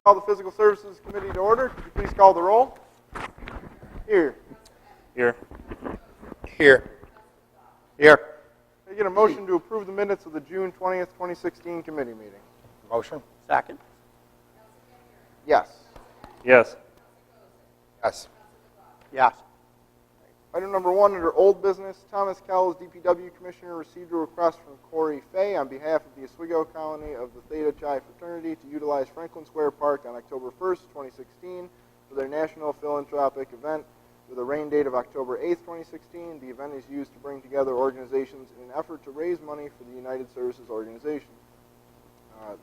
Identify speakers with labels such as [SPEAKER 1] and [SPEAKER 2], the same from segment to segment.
[SPEAKER 1] Call the Physical Services Committee to order. Could you please call the roll? Here.
[SPEAKER 2] Here.
[SPEAKER 3] Here. Here.
[SPEAKER 1] Can I get a motion to approve the minutes of the June 20th, 2016 committee meeting?
[SPEAKER 3] Motion?
[SPEAKER 4] Second.
[SPEAKER 1] Yes.
[SPEAKER 2] Yes.
[SPEAKER 3] Yes.
[SPEAKER 4] Yes.
[SPEAKER 1] Item number 1 under old business, Thomas Kells, DPW Commissioner, received a request from Corey Fay on behalf of the Oswego Colony of the Theta Chi Fraternity to utilize Franklin Square Park on October 1st, 2016 for their national philanthropic event with a rain date of October 8th, 2016. The event is used to bring together organizations in an effort to raise money for the United Services Organization.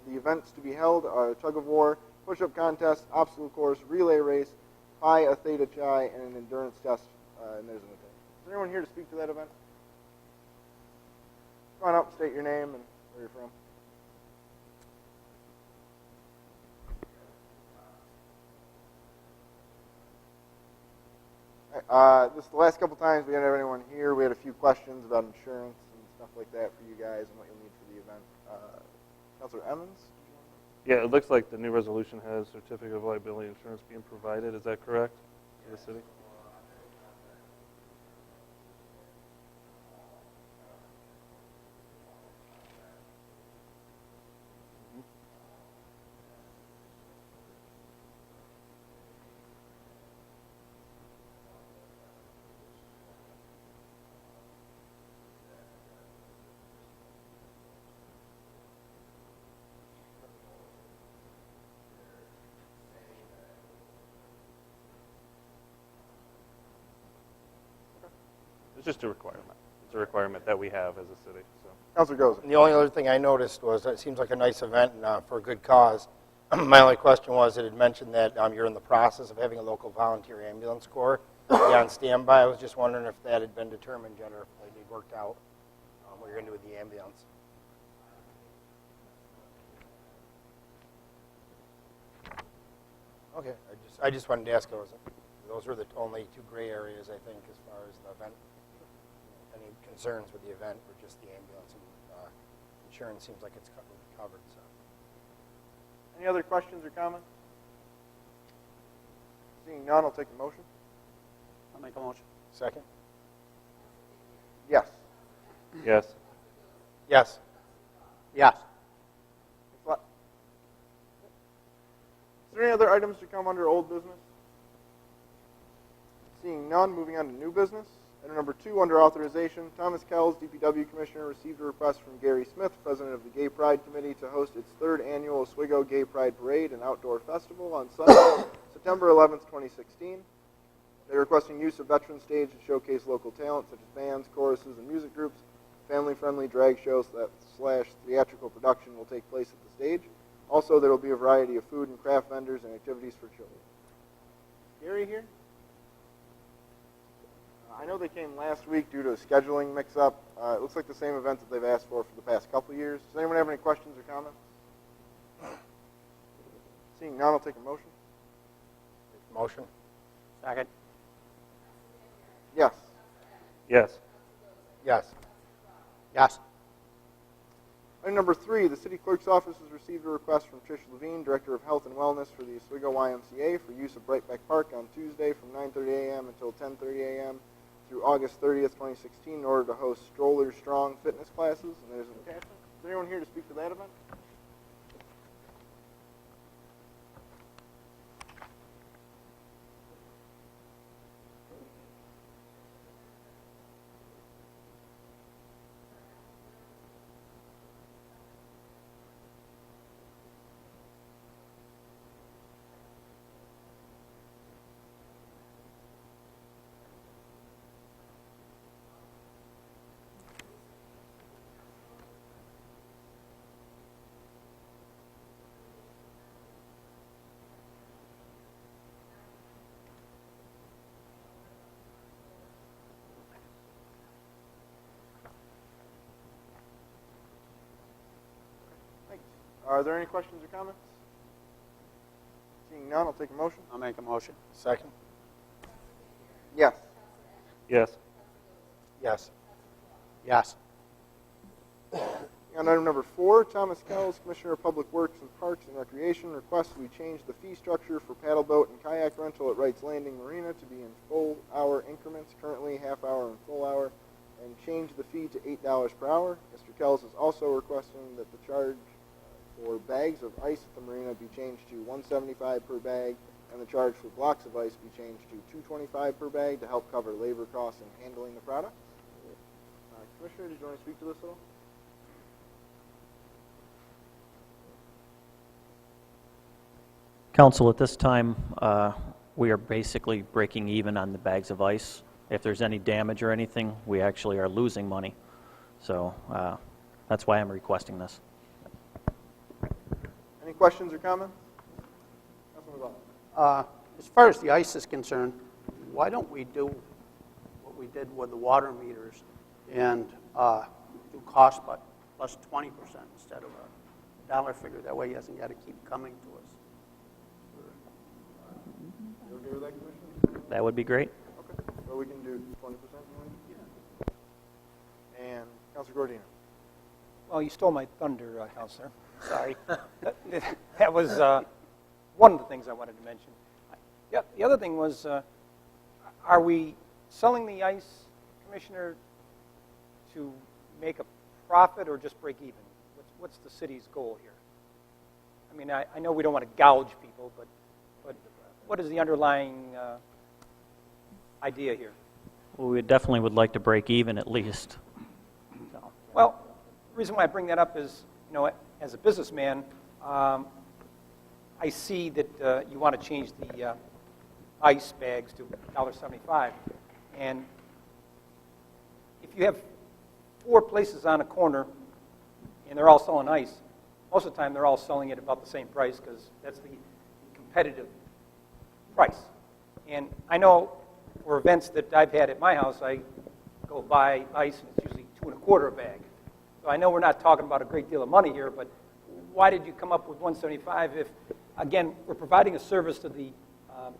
[SPEAKER 1] The events to be held are a tug of war, push-up contest, obstacle course, relay race, Pi, a Theta Chi, and an endurance test. And there's an event. Is there anyone here to speak to that event? Come on up, state your name and where you're from. This the last couple times we didn't have anyone here. We had a few questions about insurance and stuff like that for you guys and what you'll need for the event. Councilor Emmons?
[SPEAKER 2] Yeah, it looks like the new resolution has certificate of liability insurance being provided. Is that correct to the city? It's just a requirement. It's a requirement that we have as a city. So.
[SPEAKER 1] Councilor Goza.
[SPEAKER 3] And the only other thing I noticed was it seems like a nice event and for a good cause. My only question was it had mentioned that you're in the process of having a local volunteer ambulance corps be on standby. I was just wondering if that had been determined yet or if they worked out what you're going to do with the ambulance. Okay, I just wanted to ask those were the only two gray areas I think as far as the event. Any concerns with the event or just the ambulance and insurance seems like it's covered. So.
[SPEAKER 1] Any other questions or comments? Seeing none, I'll take a motion.
[SPEAKER 4] I'll make a motion.
[SPEAKER 3] Second?
[SPEAKER 1] Yes.
[SPEAKER 2] Yes.
[SPEAKER 3] Yes.
[SPEAKER 4] Yes.
[SPEAKER 1] Is there any other items to come under old business? Seeing none, moving on to new business. Item number 2 under authorization, Thomas Kells, DPW Commissioner, received a request from Gary Smith, President of the Gay Pride Committee, to host its 3rd annual Oswego Gay Pride Parade and Outdoor Festival on Sunday, September 11th, 2016. They're requesting use of Veteran Stage to showcase local talent such as bands, choruses, and music groups. Family-friendly drag shows / theatrical production will take place at the stage. Also, there will be a variety of food and craft vendors and activities for children. Gary here? I know they came last week due to a scheduling mix-up. It looks like the same event that they've asked for the past couple of years. Does anyone have any questions or comments? Seeing none, I'll take a motion.
[SPEAKER 3] Motion?
[SPEAKER 4] Second.
[SPEAKER 1] Yes.
[SPEAKER 2] Yes.
[SPEAKER 3] Yes.
[SPEAKER 4] Yes.
[SPEAKER 1] Item number 3, the City Clerk's Office has received a request from Trish Levine, Director of Health and Wellness for the Oswego YMCA, for use of Brightback Park on Tuesday from 9:30 a.m. until 10:30 a.m. through August 30th, 2016, in order to host Stroller Strong fitness classes. And there's an attachment. Is there anyone here to speak to that event? Are there any questions or comments? Seeing none, I'll take a motion.
[SPEAKER 4] I'll make a motion.
[SPEAKER 3] Second?
[SPEAKER 1] Yes.
[SPEAKER 2] Yes.
[SPEAKER 3] Yes.
[SPEAKER 4] Yes.
[SPEAKER 1] On item number 4, Thomas Kells, Commissioner of Public Works and Parks and Recreation, requests we change the fee structure for paddle boat and kayak rental at Wrights Landing Marina to be in full hour increments, currently half hour and full hour, and change the fee to $8 per hour. Mr. Kells is also requesting that the charge for bags of ice at the marina be changed to $1.75 per bag, and the charge for blocks of ice be changed to $2.25 per bag to help cover labor costs in handling the product. Commissioner, did you want to speak to this at all?
[SPEAKER 5] Council, at this time, we are basically breaking even on the bags of ice. If there's any damage or anything, we actually are losing money. So that's why I'm requesting this.
[SPEAKER 1] Any questions or comments? Councilman McGowan.
[SPEAKER 4] As far as the ice is concerned, why don't we do what we did with the water meters and do cost but plus 20% instead of a dollar figure? That way he hasn't got to keep coming to us.
[SPEAKER 1] You okay with that, Commissioner?
[SPEAKER 5] That would be great.
[SPEAKER 1] Okay. So we can do 20%, And Councilor Gordino.
[SPEAKER 6] Well, you stole my thunder, Counselor.
[SPEAKER 4] Sorry.
[SPEAKER 6] That was one of the things I wanted to mention. Yeah, the other thing was, are we selling the ice, Commissioner, to make a profit or just break even? What's the city's goal here? I mean, I know we don't want to gouge people, but what is the underlying idea here?
[SPEAKER 5] Well, we definitely would like to break even at least. So,
[SPEAKER 6] Well, the reason why I bring that up is, as a businessman, I see that you want to change the ice bags to $1.75. And if you have 4 places on a corner and they're all selling ice, most of the time they're all selling it about the same price because that's the competitive price. And I know for events that I've had at my house, I go buy ice and it's usually $2.25 a bag. So I know we're not talking about a great deal of money here, but why did you come up with $1.75 if, again, we're providing a service to the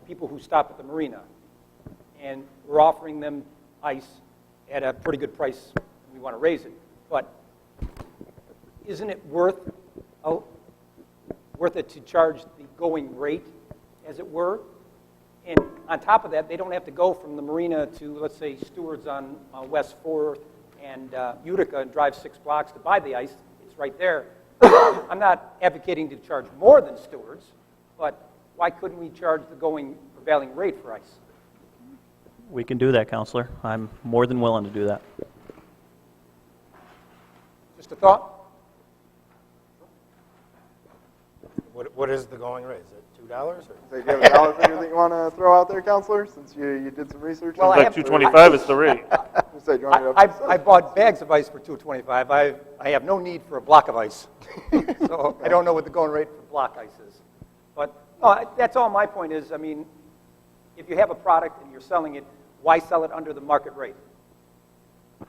[SPEAKER 6] people who stop at the marina, and we're offering them ice at a pretty good price, and we want to raise it. But isn't it worth it to charge the going rate, as it were? And on top of that, they don't have to go from the marina to, let's say, Stewart's on West 4th and Utica and drive 6 blocks to buy the ice. It's right there. I'm not advocating to charge more than Stewart's, but why couldn't we charge the going prevailing rate for ice?
[SPEAKER 5] we can do that, Counselor. I'm more than willing to do that.
[SPEAKER 6] Just a thought?
[SPEAKER 3] What is the going rate? Is it $2 or?
[SPEAKER 1] So do you have a dollar figure that you want to throw out there, Counselor, since you did some research?
[SPEAKER 6] Well,
[SPEAKER 2] It's like $2.25 is the rate.
[SPEAKER 1] Say, do you want me to
[SPEAKER 6] I bought bags of ice for $2.25. I have no need for a block of ice. So I don't know what the going rate for block ice is. But no, that's all my point is, I mean, if you have a product and you're selling it, why sell it under the market rate?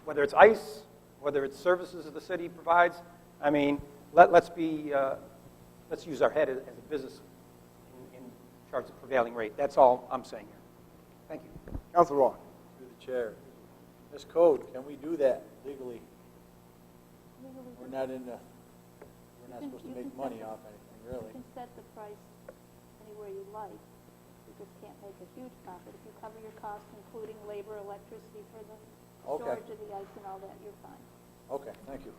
[SPEAKER 6] Whether it's ice, whether it's services that the city provides, I mean, let's use our head as a business in charge of prevailing rate. That's all I'm saying here. Thank you.
[SPEAKER 1] Councilor Wong.
[SPEAKER 7] Through the chair. This code, can we do that legally? We're not supposed to make money off anything,
[SPEAKER 8] You
[SPEAKER 7] really.
[SPEAKER 8] can set the price anywhere you like. You just can't make a huge profit. If you cover your costs, including labor, electricity for the
[SPEAKER 7] Okay.
[SPEAKER 8] storage of the ice and all that, you're fine.
[SPEAKER 7] Okay, thank you.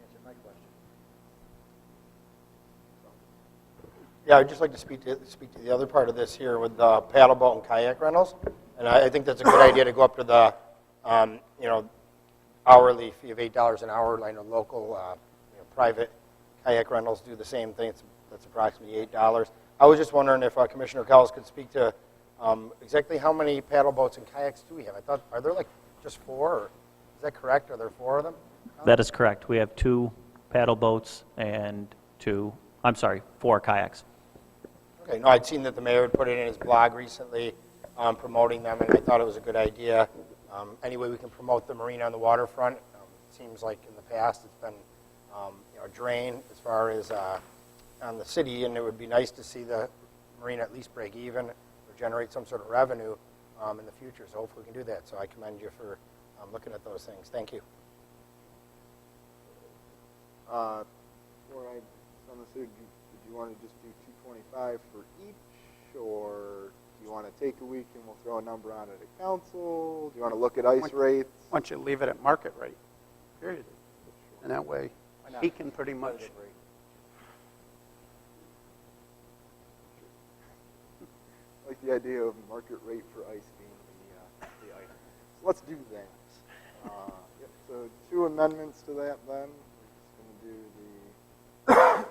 [SPEAKER 7] Answered my question.
[SPEAKER 3] Yeah, I'd just like to speak to the other part of this here with the paddle boat and kayak rentals. And I think that's a good idea to go up to the, hourly fee of $8 an hour. I know local, private kayak rentals do the same thing. That's approximately $8. I was just wondering if Commissioner Kells could speak to exactly how many paddle boats and kayaks do we have? I thought, are there like just 4? Or is that correct? Are there 4 of them?
[SPEAKER 5] That is correct. We have 2 paddle boats and 4 kayaks.
[SPEAKER 3] Okay, no, I'd seen that the mayor had put it in his blog recently promoting them, and I thought it was a good idea. Any way we can promote the marina on the waterfront. It seems like in the past it's been a drain as far as on the city, and it would be nice to see the marina at least break even or generate some sort of revenue in the future. So hopefully we can do that. So I commend you for looking at those things. Thank you.
[SPEAKER 1] Before I send this here, did you want to just do 225 for each, or do you want to take a week and we'll throw a number on it at council? Do you want to look at ice rates?
[SPEAKER 4] Why don't you leave it at market rate, period? And that way,
[SPEAKER 6] Why not?
[SPEAKER 4] he can pretty much,
[SPEAKER 6] Competitive rate.
[SPEAKER 1] I like the idea of market rate for ice being the item. So let's do that. Yep, so 2 amendments to that then. We're just going to do the...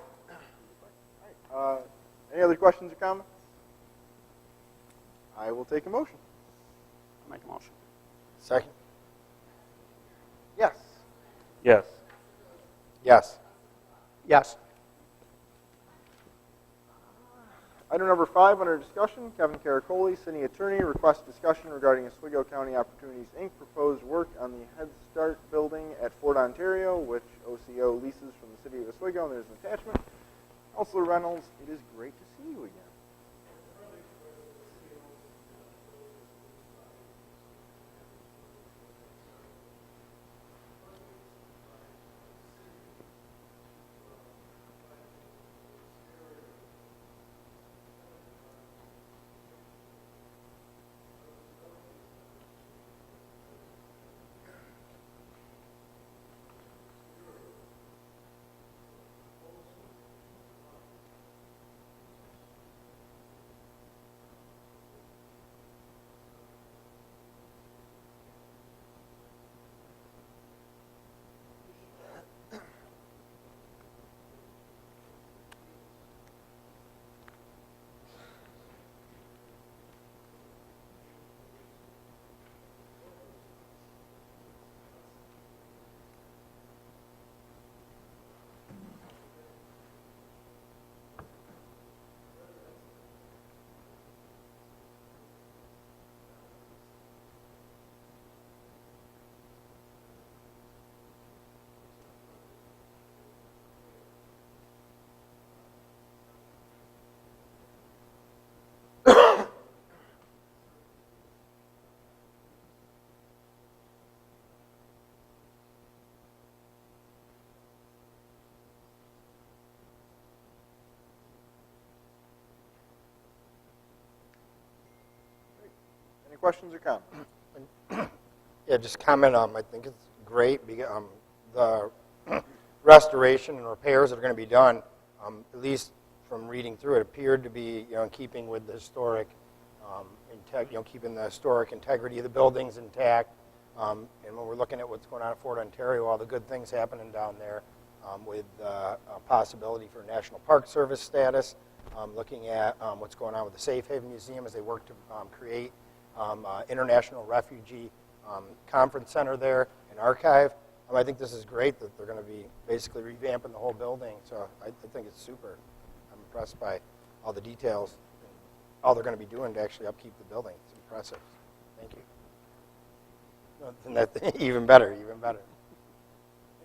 [SPEAKER 1] All right, any other questions or comments? I will take a motion.
[SPEAKER 4] make a motion.
[SPEAKER 3] Second?
[SPEAKER 1] Yes.
[SPEAKER 2] Yes.
[SPEAKER 3] Yes.
[SPEAKER 4] Yes.
[SPEAKER 1] Item number 5 under discussion, Kevin Caracoli, City Attorney, requests discussion regarding Oswego County Opportunities, Inc. proposed work on the Head Start building at Fort Ontario, which OCO leases from the City of Oswego, and there's an attachment. Councilor Reynolds, it is great to see you again. Any questions or comments?
[SPEAKER 3] Yeah, just comment. I think it's great. The restoration and repairs that are going to be done, at least from reading through it, appeared to be in keeping with the historic, keeping the historic integrity of the buildings intact. And when we're looking at what's going on at Fort Ontario, all the good things happening down there, with a possibility for National Park Service status, looking at what's going on with the Safe Haven Museum as they work to create International Refugee Conference Center there, and archive. I think this is great that they're going to be basically revamping the whole building. So I think it's super. I'm impressed by all the details, and all they're going to be doing to actually upkeep the building. It's impressive. Thank you. And that even better, even better.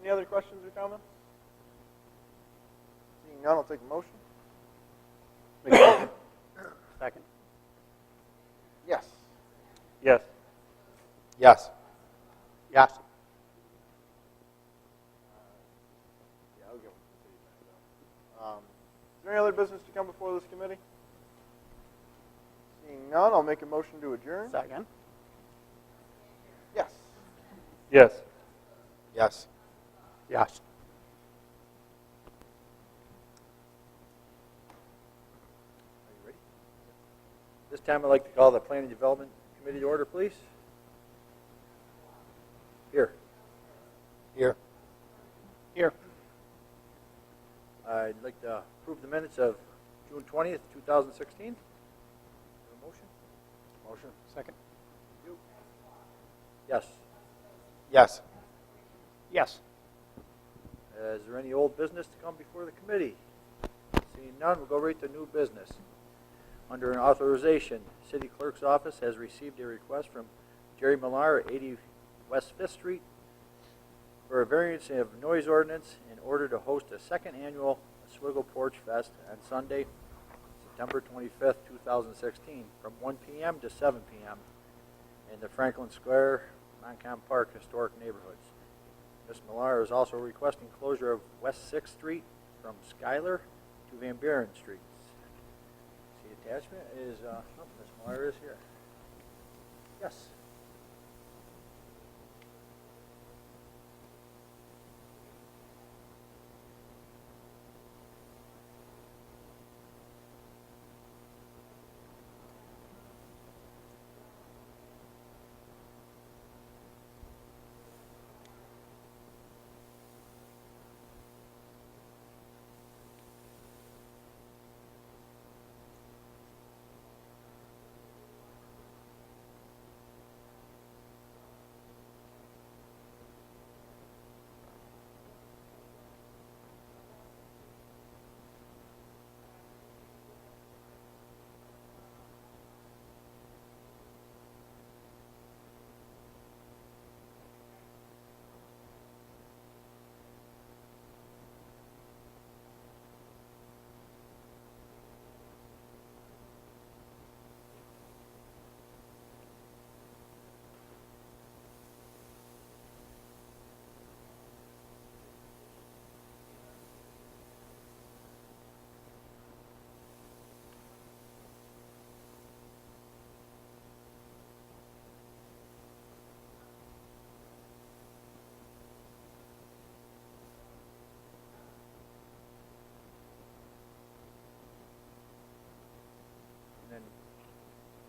[SPEAKER 1] Any other questions or comments? Seeing none, I'll take a motion.
[SPEAKER 2] Make a motion.
[SPEAKER 4] Second.
[SPEAKER 1] Yes.
[SPEAKER 2] Yes.
[SPEAKER 3] Yes.
[SPEAKER 4] Yes.
[SPEAKER 1] Yeah, I'll go with the city manager. Is there any other business to come before this committee? Seeing none, I'll make a motion to adjourn.
[SPEAKER 4] Second.
[SPEAKER 1] Yes.
[SPEAKER 2] Yes.
[SPEAKER 3] Yes.
[SPEAKER 4] Yes.
[SPEAKER 7] Are you ready? This time I'd like to call the Planning Development Committee to order, please. Here.
[SPEAKER 3] Here.
[SPEAKER 4] Here.
[SPEAKER 7] I'd like to approve the minutes of June 20th, 2016. A motion?
[SPEAKER 3] Motion.
[SPEAKER 4] Second.
[SPEAKER 7] Yes.
[SPEAKER 3] Yes.
[SPEAKER 4] Yes.
[SPEAKER 7] Is there any old business to come before the committee? Seeing none, we'll go right to new business. Under an authorization, City Clerk's Office has received a request from Jerry Millar at 80 West 5th Street for a variance of noise ordinance in order to host a second annual Oswego Porch Fest on Sunday, September 25th, 2016, from 1 p.m. to 7 p.m. in the Franklin Square, Montcalm Park Historic Neighborhoods. Ms. Millar is also requesting closure of West 6th Street from Schuyler to Van Buren Streets. See attachment is, oh, Ms. Millar is here. Yes.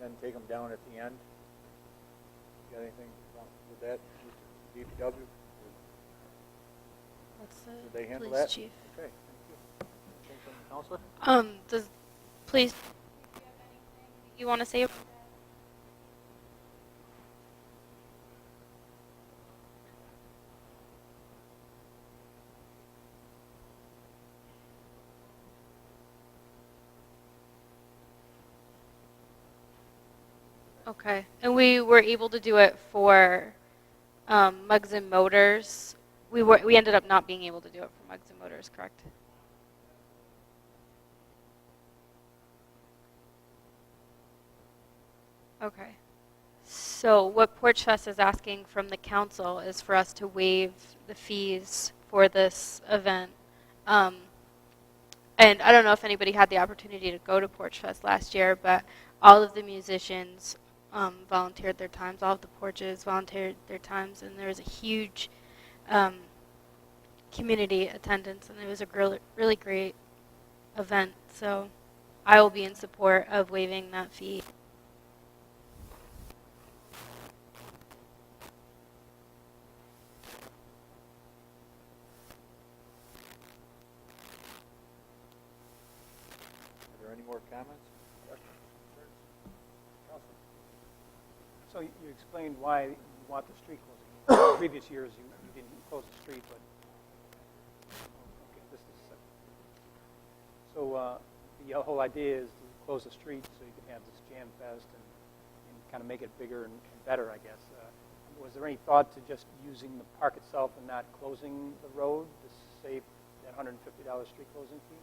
[SPEAKER 7] Then take them down at the end. Got anything wrong with that, DPW? Did they handle
[SPEAKER 9] Police
[SPEAKER 7] that?
[SPEAKER 9] chief.
[SPEAKER 7] Okay, thank you. Anything from the counselor?
[SPEAKER 9] Does police you want to say? Okay, and we were able to do it for Mugs and Motors. We ended up not being able to do it for Mugs and Motors, correct? Okay. So what Porch Fest is asking from the council is for us to waive the fees for this event. And I don't know if anybody had the opportunity to go to Porch Fest last year, but all of the musicians volunteered their times. All of the porches volunteered their times, and there was a huge community attendance, and it was a really great event. So I will be in support of waiving that fee.
[SPEAKER 7] Are there any more comments, questions, concerns? Counselor?
[SPEAKER 6] So you explained why you want the street closing. In previous years, you didn't close the street, but, okay, this is, so the whole idea is to close the street so you can have this jam fest and kind of make it bigger and better, I guess. Was there any thought to just using the park itself and not closing the road to save that $150 street closing fee?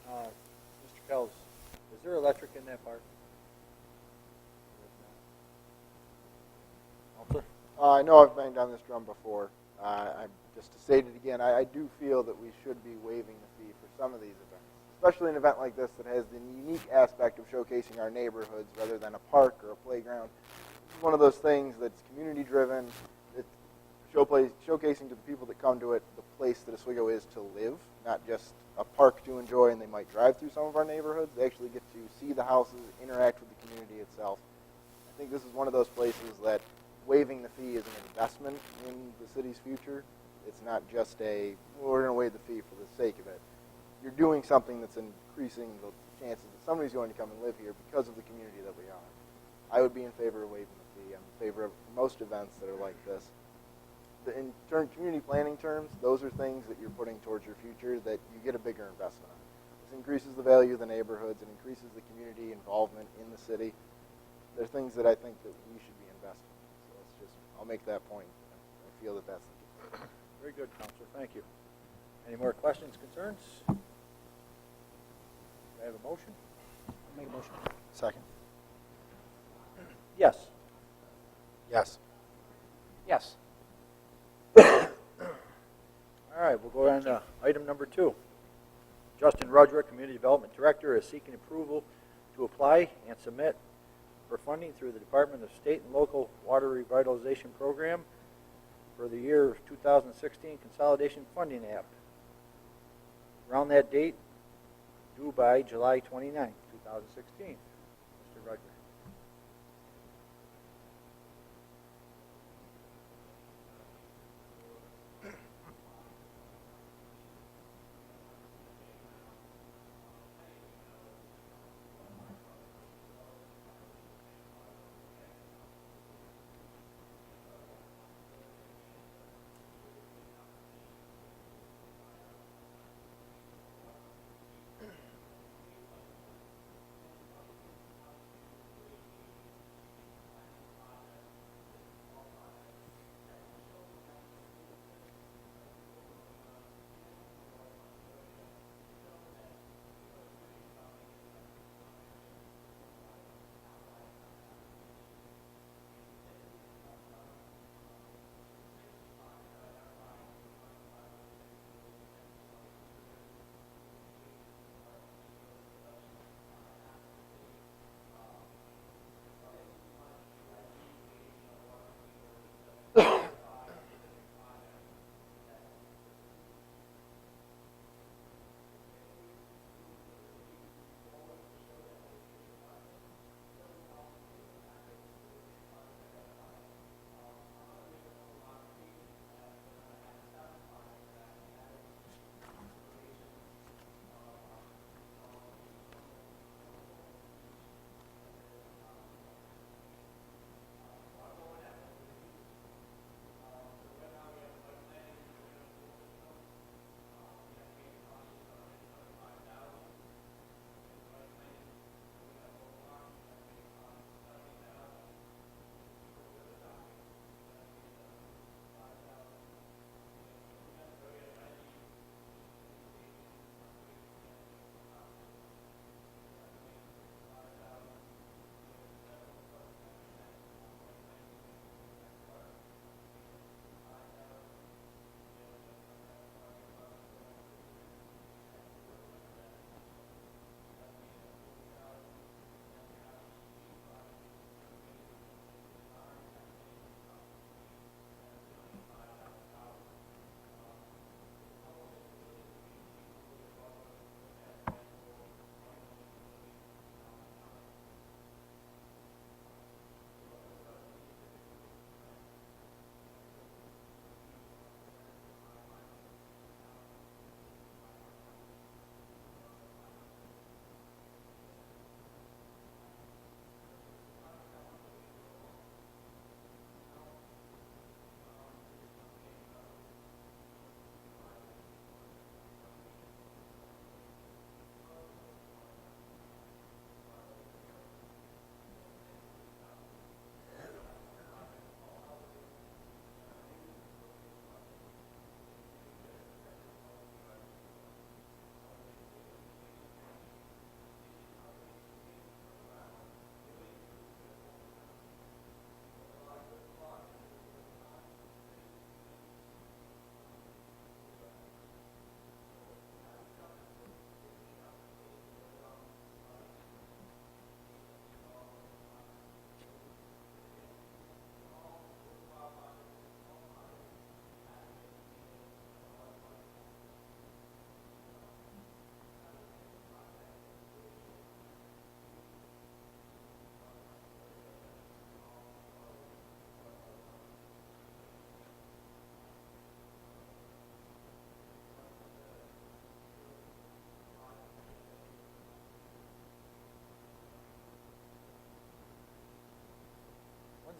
[SPEAKER 7] Mr. Kells, is there electric in that park? Counselor?
[SPEAKER 1] I know I've banged on this drum before. Just to state it again, I do feel that we should be waiving the fee for some of these events, especially an event like this that has the unique aspect of showcasing our neighborhoods rather than a park or a playground. It's one of those things that's community-driven. It's showcasing to the people that come to it the place that Oswego is to live, not just a park to enjoy, and they might drive through some of our neighborhoods. They actually get to see the houses, interact with the community itself. I think this is one of those places that waiving the fee is an investment in the city's future. It's not just we're going to waive the fee for the sake of it. You're doing something that's increasing the chances that somebody's going to come and live here because of the community that we are. I would be in favor of waiving the fee. I'm in favor of most events that are like this. community planning terms, those are things that you're putting towards your future that you get a bigger investment on. This increases the value of the neighborhoods, it increases the community involvement in the city. They're things that I think that we should be investing in. So I'll make that point. I feel that that's the case.
[SPEAKER 7] Very good, Counselor. Thank you. Any more questions, concerns? Do I have a motion?
[SPEAKER 6] I'll make a motion.
[SPEAKER 3] Second.
[SPEAKER 7] Yes.
[SPEAKER 3] Yes.
[SPEAKER 6] Yes.
[SPEAKER 7] All right, we'll go on to item number 2. Justin Rudrick, Community Development Director, is seeking approval to apply and submit for funding through the Department of State and Local Water Revitalization Program for the year 2016 Consolidation Funding App. Around that date, due by July 29, 2016. Mr. Rudrick.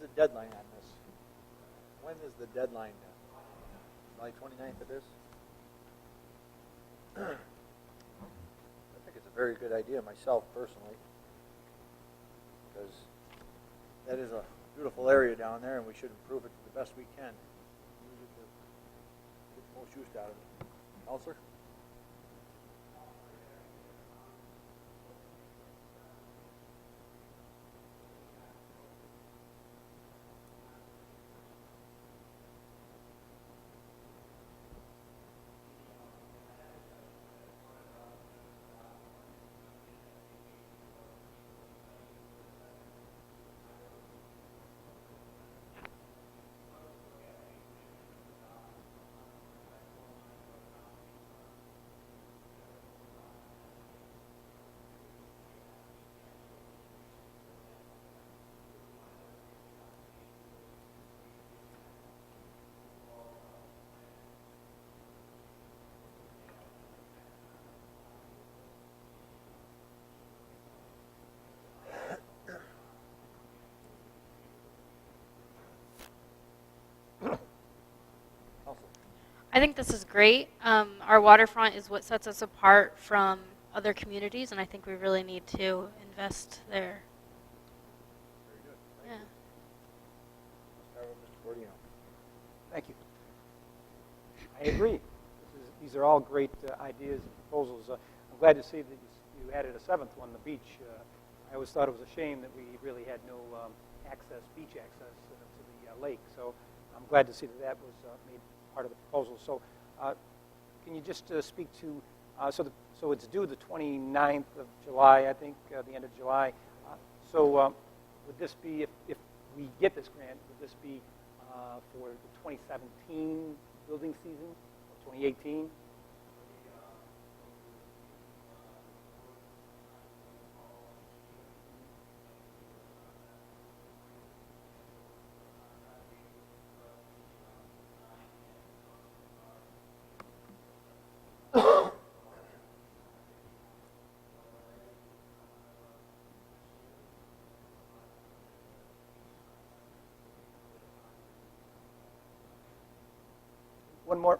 [SPEAKER 7] When's the deadline on this? When is the deadline? July 29th it is? I think it's a very good idea myself personally, because that is a beautiful area down there and we should improve it to the best we can. Use it to get the most use out of it. Counselor?
[SPEAKER 9] I think this is great. Our waterfront is what sets us apart from other communities, and I think we really need to invest there.
[SPEAKER 7] Very good.
[SPEAKER 9] Yeah.
[SPEAKER 7] Start with Mr. Bordino.
[SPEAKER 6] Thank you. I agree. These are all great ideas and proposals. I'm glad to see that you added a seventh one, the beach. I always thought it was a shame that we really had no beach access to the lake. So I'm glad to see that that was made part of the proposal. So can you just speak to, so it's due the 29th of July, I think, the end of July. Would this be, if we get this grant, would this be for the 2017 building season, or 2018?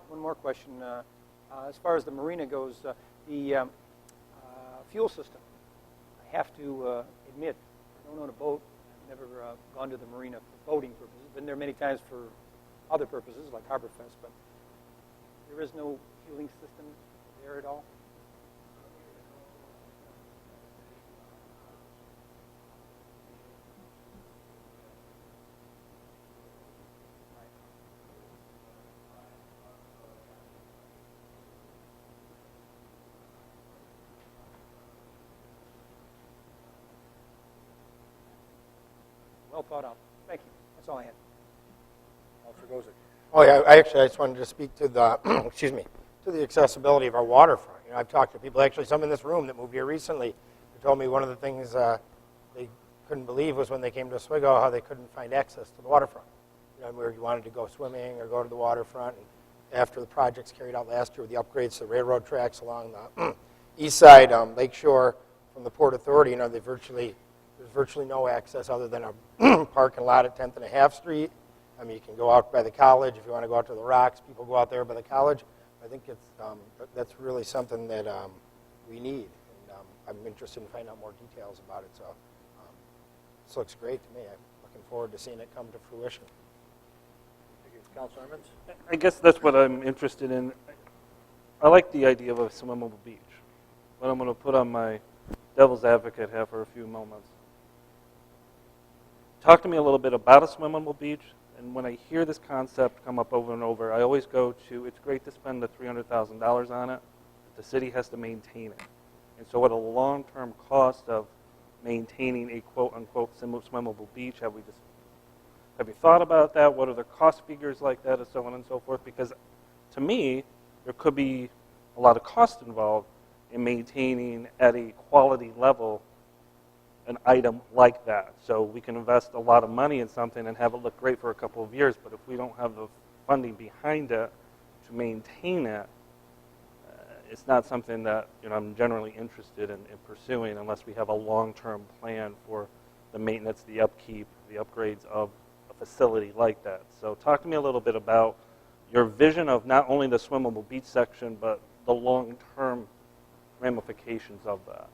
[SPEAKER 6] One more question. As far as the marina goes, the fuel system. I have to admit, I don't own a boat. I've never gone to the marina for boating purposes. Been there many times for other purposes, like Harbor Fest, but there is no fueling system there at all. Well thought out. Thank you. That's all I had.
[SPEAKER 7] Counselor Gozick.
[SPEAKER 3] Oh, yeah, I just wanted to speak to the, excuse me, to the accessibility of our waterfront. You know, I've talked to people, actually some in this room that moved here recently, who told me one of the things they couldn't believe was when they came to Oswego how they couldn't find access to the waterfront. You know, where you wanted to go swimming or go to the waterfront. And after the projects carried out last year with the upgrades to the railroad tracks along the east side, Lakeshore, from the Port Authority, you know, there's virtually no access other than a parking lot at 10th and a half Street. I mean, you can go out by the college if you want to go out to the rocks. People go out there by the college. I think that's really something that we need. And I'm interested in finding out more details about it. So this looks great to me. I'm looking forward to seeing it come to fruition.
[SPEAKER 7] Thank you. Counselor Emmons?
[SPEAKER 2] I guess that's what I'm interested in. I like the idea of a swimmable beach, but I'm going to put on my devil's advocate hat for a few moments. Talk to me a little bit about a swimmable beach, and when I hear this concept come up over and over, I always go to, it's great to spend the $300,000 on it, but the city has to maintain it. And so what a long-term cost of maintaining a quote-unquote swimmable beach, have you thought about that? What are the cost figures like that, and so on and so forth? Because to me, there could be a lot of cost involved in maintaining at a quality level an item like that. So we can invest a lot of money in something and have it look great for a couple of years, but if we don't have the funding behind it to maintain it, it's not something that I'm generally interested in pursuing unless we have a long-term plan for the maintenance, the upkeep, the upgrades of a facility like that. So talk to me a little bit about your vision of not only the swimmable beach section, but the long-term ramifications of that.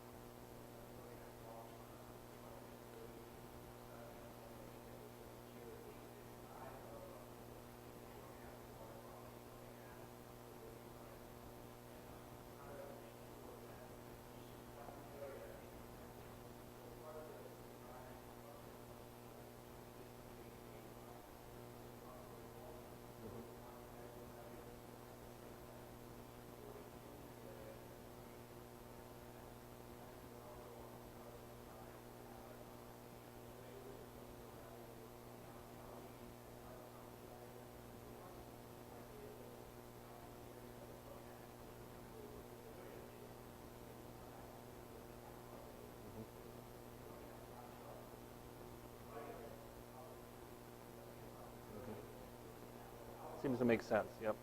[SPEAKER 2] Seems to make sense, yep.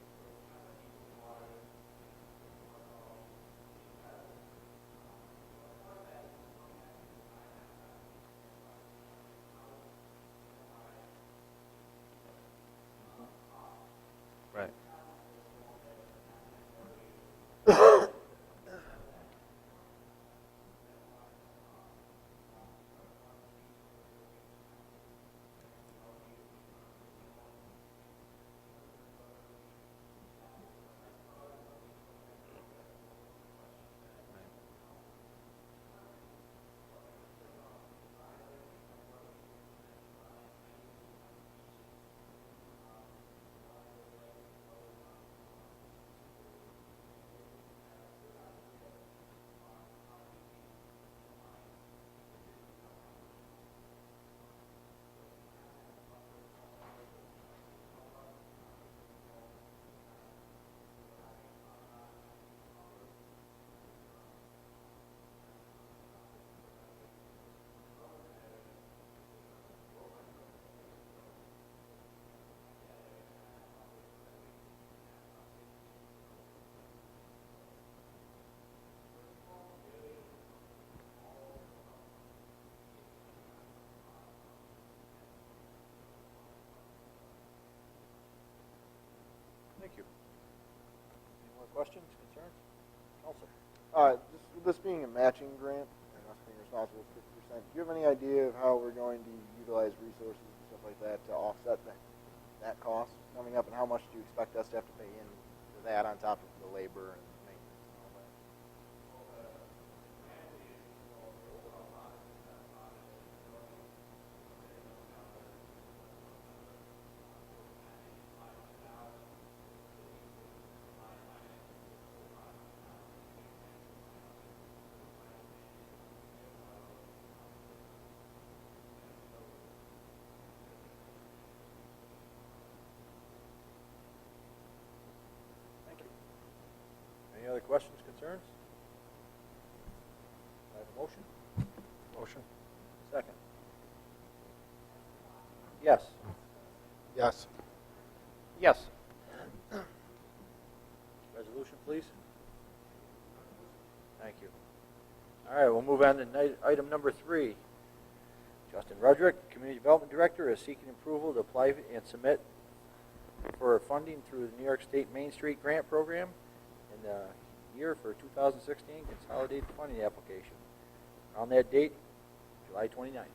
[SPEAKER 2] Right.
[SPEAKER 7] Thank you. Any more questions, concerns? Counselor?
[SPEAKER 1] This being a matching grant, and us being responsible for 50%, do you have any idea of how we're going to utilize resources and stuff like that to offset that cost coming up, and how much do you expect us to have to pay in for that on top of the labor and maintenance and all that?
[SPEAKER 7] Thank you. Any other questions, concerns? I have a motion?
[SPEAKER 3] Motion?
[SPEAKER 7] Second. Yes.
[SPEAKER 3] Yes.
[SPEAKER 6] Yes.
[SPEAKER 7] Resolution, please. Thank you. All right, we'll move on to item number 3. Justin Rudrick, Community Development Director, is seeking approval to apply and submit for funding through the New York State Main Street Grant Program in the year for 2016 Consolidated Funding Application. On that date, July 29th.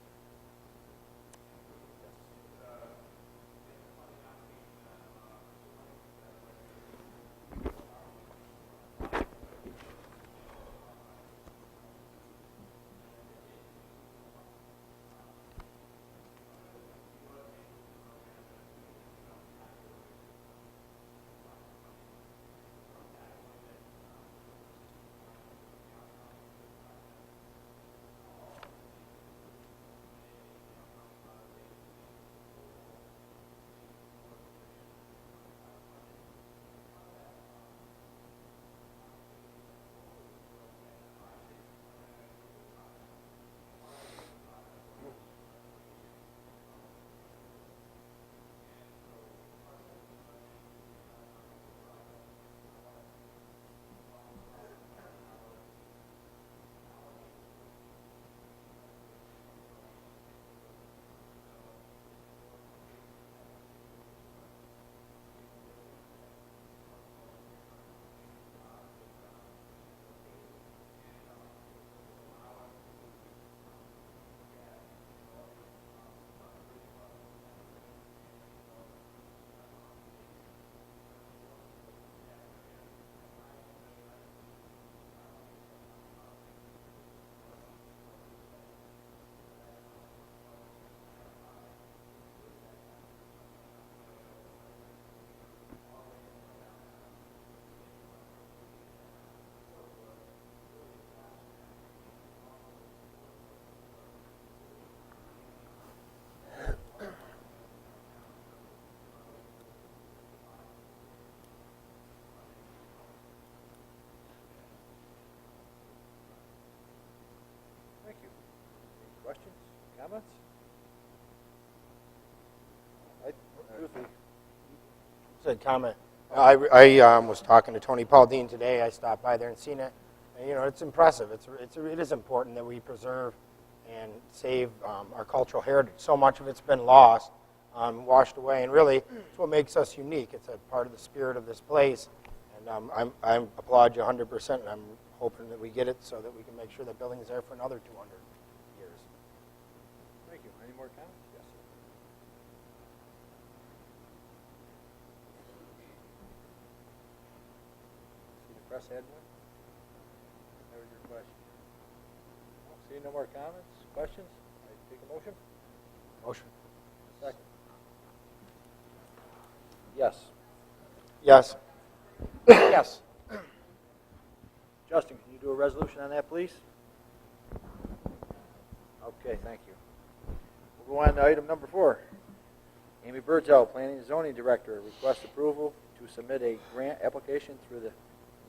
[SPEAKER 7] comments? Ruthie?
[SPEAKER 3] Said comment. I was talking to Tony Paul Dean today. I stopped by there and seen it. And, it's impressive. It is important that we preserve and save our cultural heritage. So much of it's been lost, washed away, and really, it's what makes us unique. It's a part of the spirit of this place. And I applaud you 100%, and I'm hoping that we get it so that we can make sure that building is there for another 200 years.
[SPEAKER 7] Thank you. Any more comments? Yes, sir. See the press had one? That was your question. See no more comments, questions? I take a motion?
[SPEAKER 3] Motion.
[SPEAKER 7] Second. Yes.
[SPEAKER 3] Yes.
[SPEAKER 6] Yes.
[SPEAKER 7] Justin, can you do a resolution on that, please? Okay, thank you. We'll go on to item number 4. Amy Birdsell, Planning and Zoning Director, requests approval to submit a grant application through the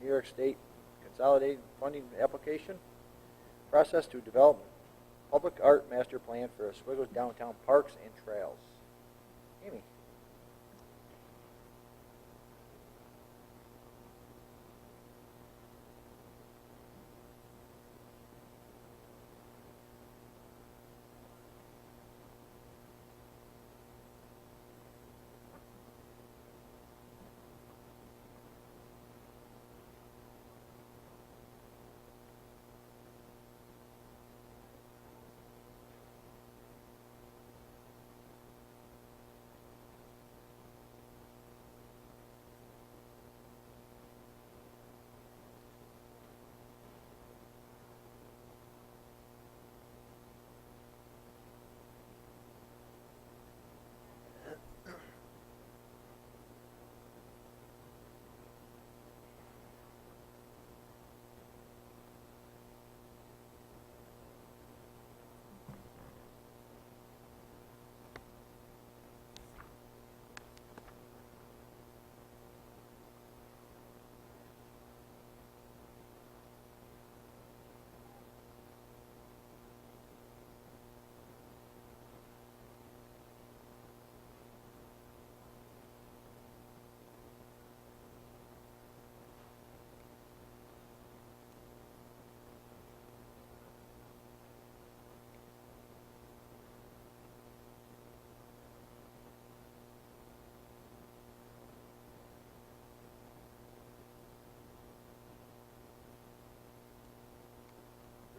[SPEAKER 7] New York State Consolidated Funding Application process to develop public art master plan for Oswego's downtown parks and trails. Amy.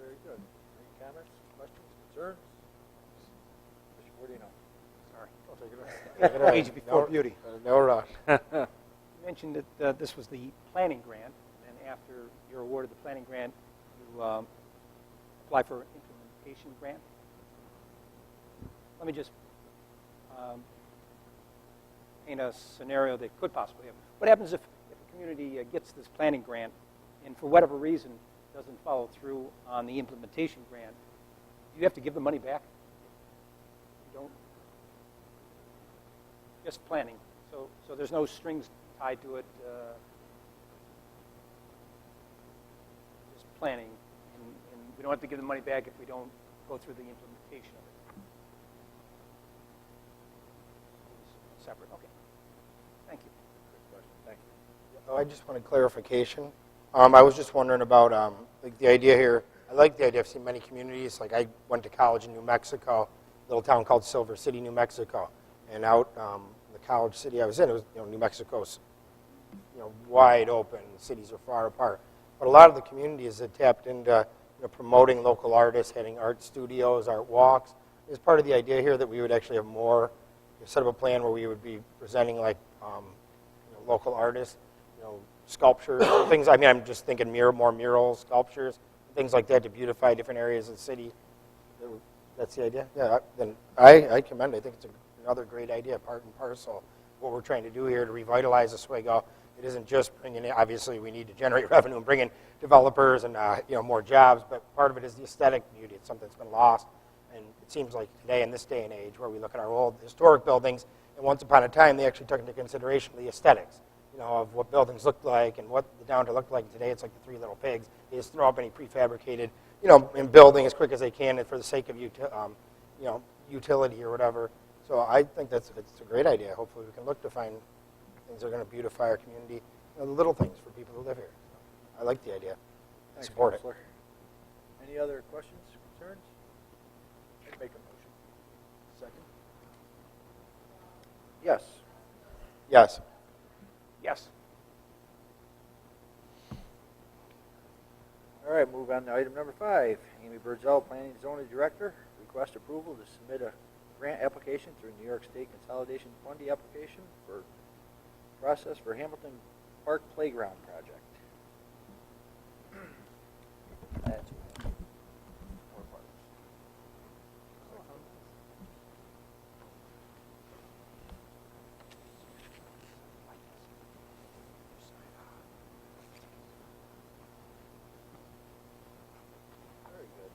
[SPEAKER 7] Very good. Any comments, questions, concerns? Mr. Bordino.
[SPEAKER 6] Sorry.
[SPEAKER 3] I'll take it away.
[SPEAKER 6] Age before beauty.
[SPEAKER 3] No rush.
[SPEAKER 6] You mentioned that this was the planning grant, and after you're awarded the planning grant, you apply for implementation grant. Let me just paint a scenario that could possibly happen. What happens if a community gets this planning grant and for whatever reason doesn't follow through on the implementation grant? Do you have to give the money back? You don't? Just planning. So there's no strings tied to it. Just planning. And we don't have to give the money back if we don't go through the implementation of it. It's separate. Okay. Thank you.
[SPEAKER 7] Good question. Thank you.
[SPEAKER 3] I just wanted clarification. I was just wondering about like the idea here. I like the idea. I've seen many communities. Like I went to college in New Mexico, a little town called Silver City, New Mexico, and out the college city I was in, it was New Mexico's wide open. The cities are far apart, but a lot of the communities that tapped into promoting local artists, having art studios, art walks. Is part of the idea here that we would actually have more, set up a plan where we would be presenting like local artists, sculptures, things. I mean, I'm just thinking more murals, sculptures, things like that to beautify different areas of the city. That's the idea. Yeah, then I commend it. I think it's another great idea, part and parcel. What we're trying to do here to revitalize Oswego. It isn't just bringing in. Obviously, we need to generate revenue and bring in developers and more jobs. But part of it is the aesthetic beauty. It's something that's been lost, and it seems like today, in this day and age, where we look at our old historic buildings, and once upon a time, they actually took into consideration the aesthetics. Of what buildings looked like and what the downtown looked like. Today, it's like the Three Little Pigs. They just throw up any prefabricated, in building as quick as they can, and for the sake of utility or whatever. So I think it's a great idea. Hopefully we can look to find things that are going to beautify our community, the little things for people who live here. So I like the idea. I
[SPEAKER 7] Thanks,
[SPEAKER 3] support
[SPEAKER 7] Counselor. Any other questions, concerns? I'd make a motion. Second? Yes.
[SPEAKER 3] Yes.
[SPEAKER 6] Yes.
[SPEAKER 7] All right, move on to item number 5. Amy Birdsell, Planning and Zoning Director, request approval to submit a grant application through New York State Consolidation Funding application for process for Hamilton Park Playground Project. That's more parks. Very good.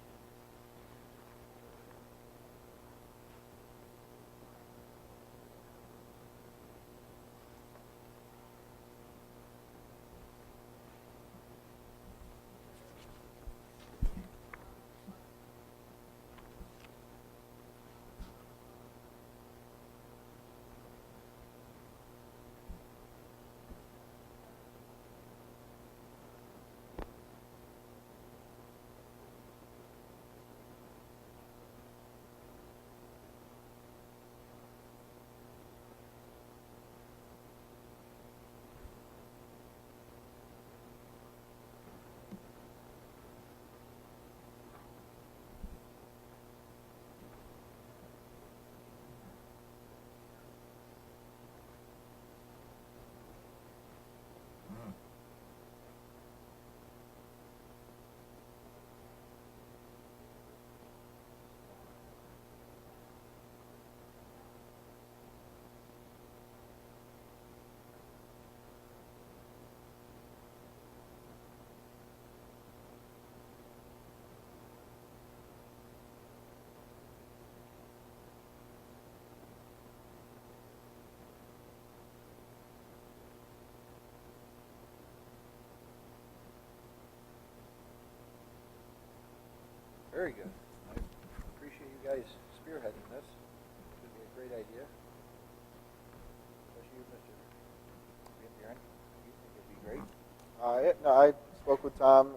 [SPEAKER 7] Very good. I appreciate you guys spearheading this. Should be a great idea. Especially you, Mr. Van Buren. You think it'd be great?
[SPEAKER 1] I spoke with Tom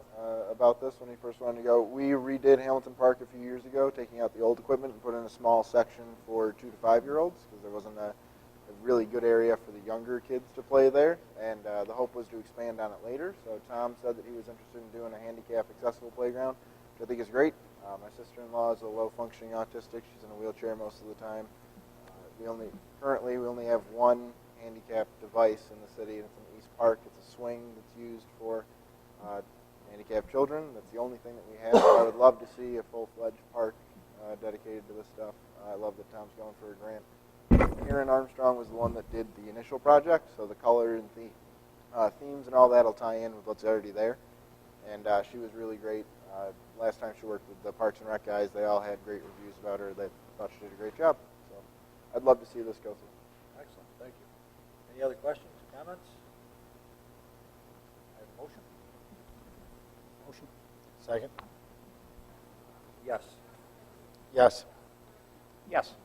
[SPEAKER 1] about this when he first wanted to go. We redid Hamilton Park a few years ago, taking out the old equipment and put in a small section for 2 to 5-year-olds because there wasn't a really good area for the younger kids to play there. And the hope was to expand on it later. So Tom said that he was interested in doing a handicap accessible playground, which I think is great. My sister-in-law is a low-functioning autistic. She's in a wheelchair most of the time. Currently we only have one handicap device in the city, and it's in East Park. It's a swing that's used for handicapped children. That's the only thing that we have. I would love to see a full-fledged park dedicated to this stuff. I love that Tom's going for a grant. Aaron Armstrong was the one that did the initial project, so the color and the themes and all that will tie in with what's already there. And she was really great. Last time she worked with the Parks and Rec guys, they all had great reviews about her. They thought she did a great job. So I'd love to see this go through.
[SPEAKER 7] Excellent. Thank you. Any other questions, comments? I have a motion.
[SPEAKER 6] Motion.
[SPEAKER 3] Second?
[SPEAKER 7] Yes.
[SPEAKER 3] Yes.
[SPEAKER 6] Yes.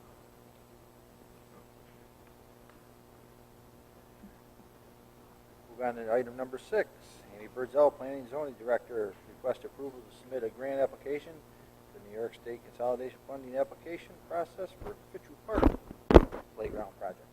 [SPEAKER 7] Move on to item number 6. Amy Birdsell, Planning and Zoning Director, request approval to submit a grant application to the New York State Consolidation Funding application process for Fitchue Park Playground Project.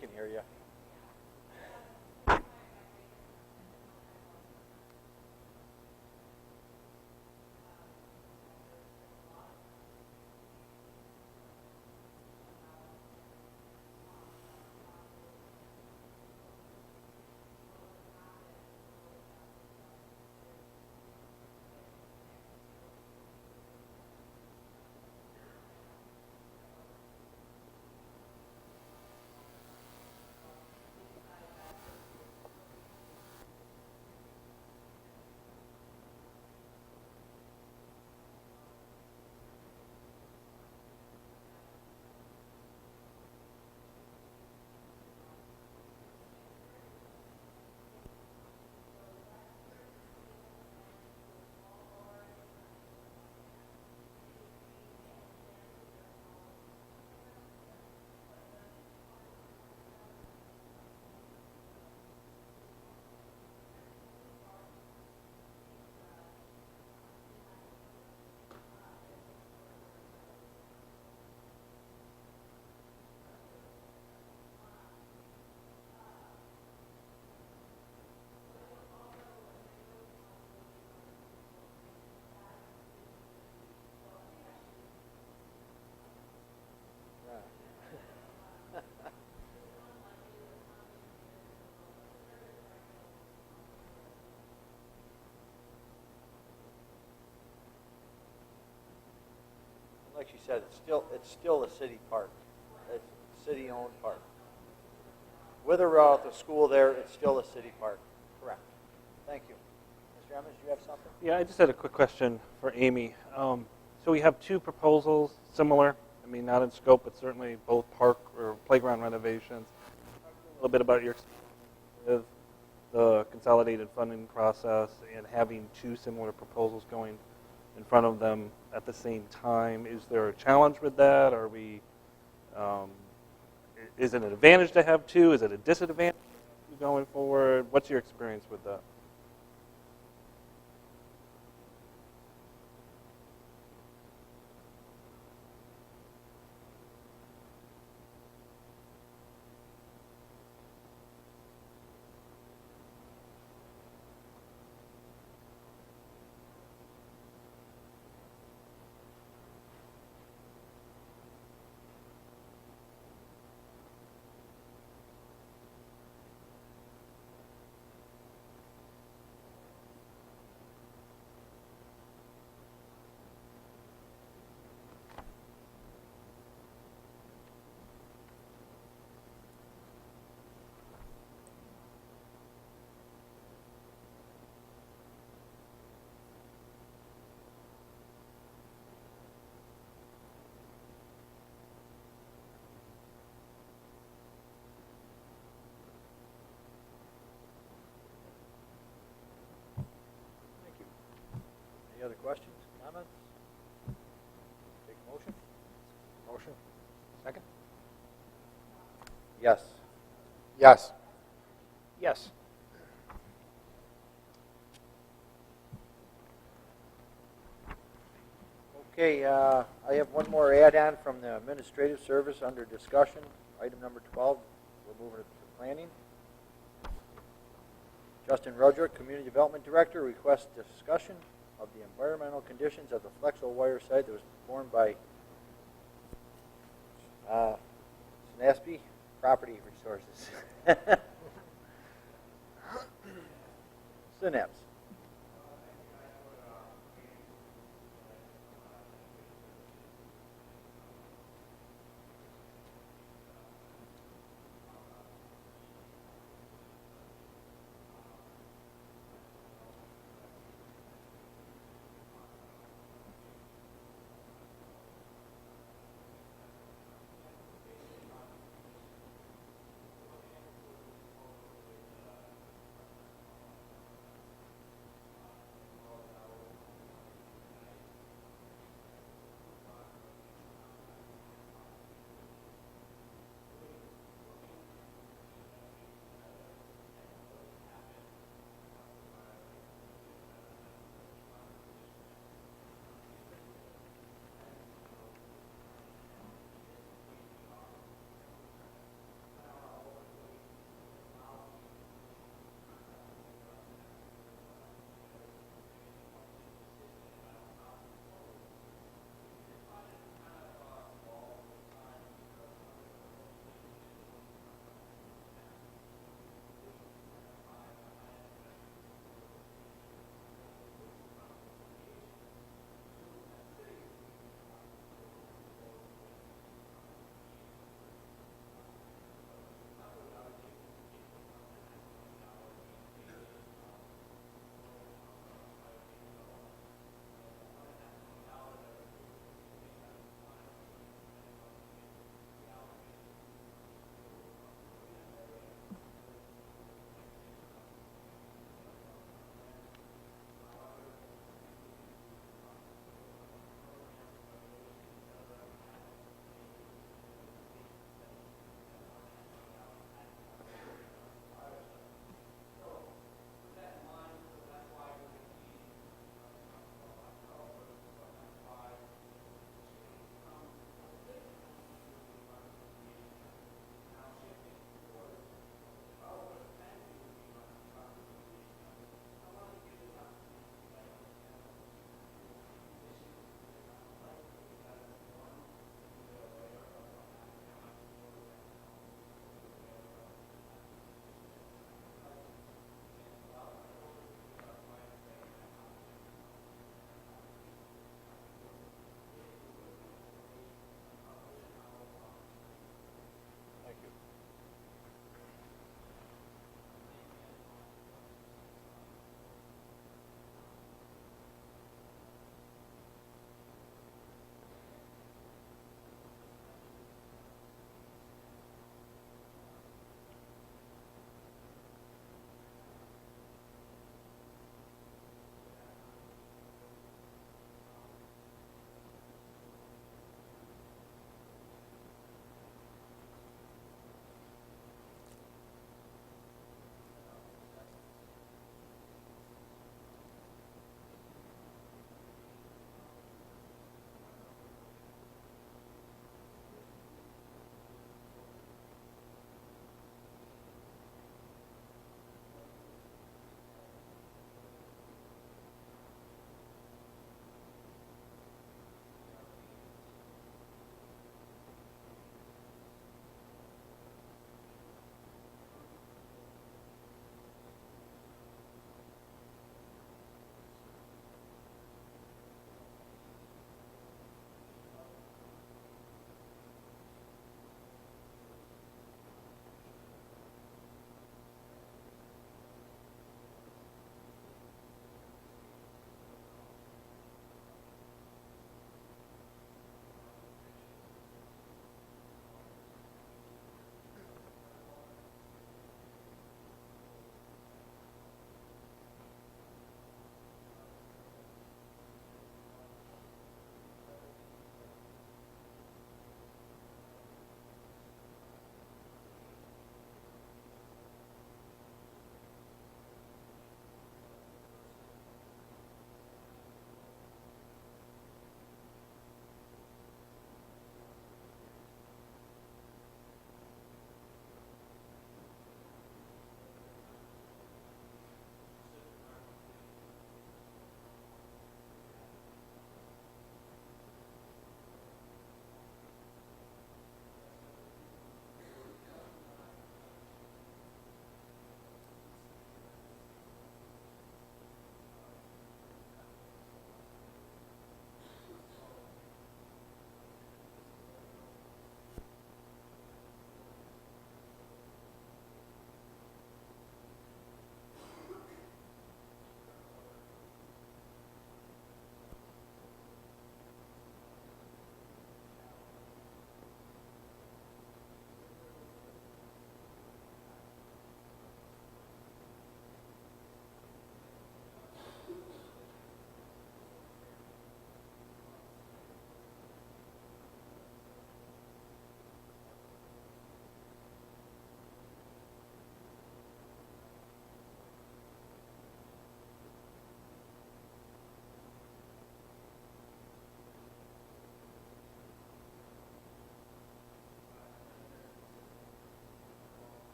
[SPEAKER 7] can hear you. Like she said, it's still a city park. It's a city-owned park. With or without the school there, it's still a city park. Correct. Thank you. Mr. Emmons, do you have something?
[SPEAKER 2] Yeah, I just had a quick question for Amy. So we have two proposals, similar. I mean, not in scope, but certainly both park or playground renovations. A little bit about your experience with the consolidated funding process and having two similar proposals going in front of them at the same time. Is there a challenge with that? Are we? Is it an advantage to have two? Is it a disadvantage going forward? What's your experience with that?
[SPEAKER 7] Any other questions, comments? Take a motion?
[SPEAKER 3] Motion?
[SPEAKER 6] Second?
[SPEAKER 7] Yes.
[SPEAKER 3] Yes.
[SPEAKER 6] Yes.
[SPEAKER 7] Okay, I have one more add-on from the Administrative Service under discussion. Item number 12, we're moving it to planning. Justin Rudrick, Community Development Director, requests discussion of the environmental conditions of the Flexo Wire site that was performed by Snaspy Property Resources. Synapse.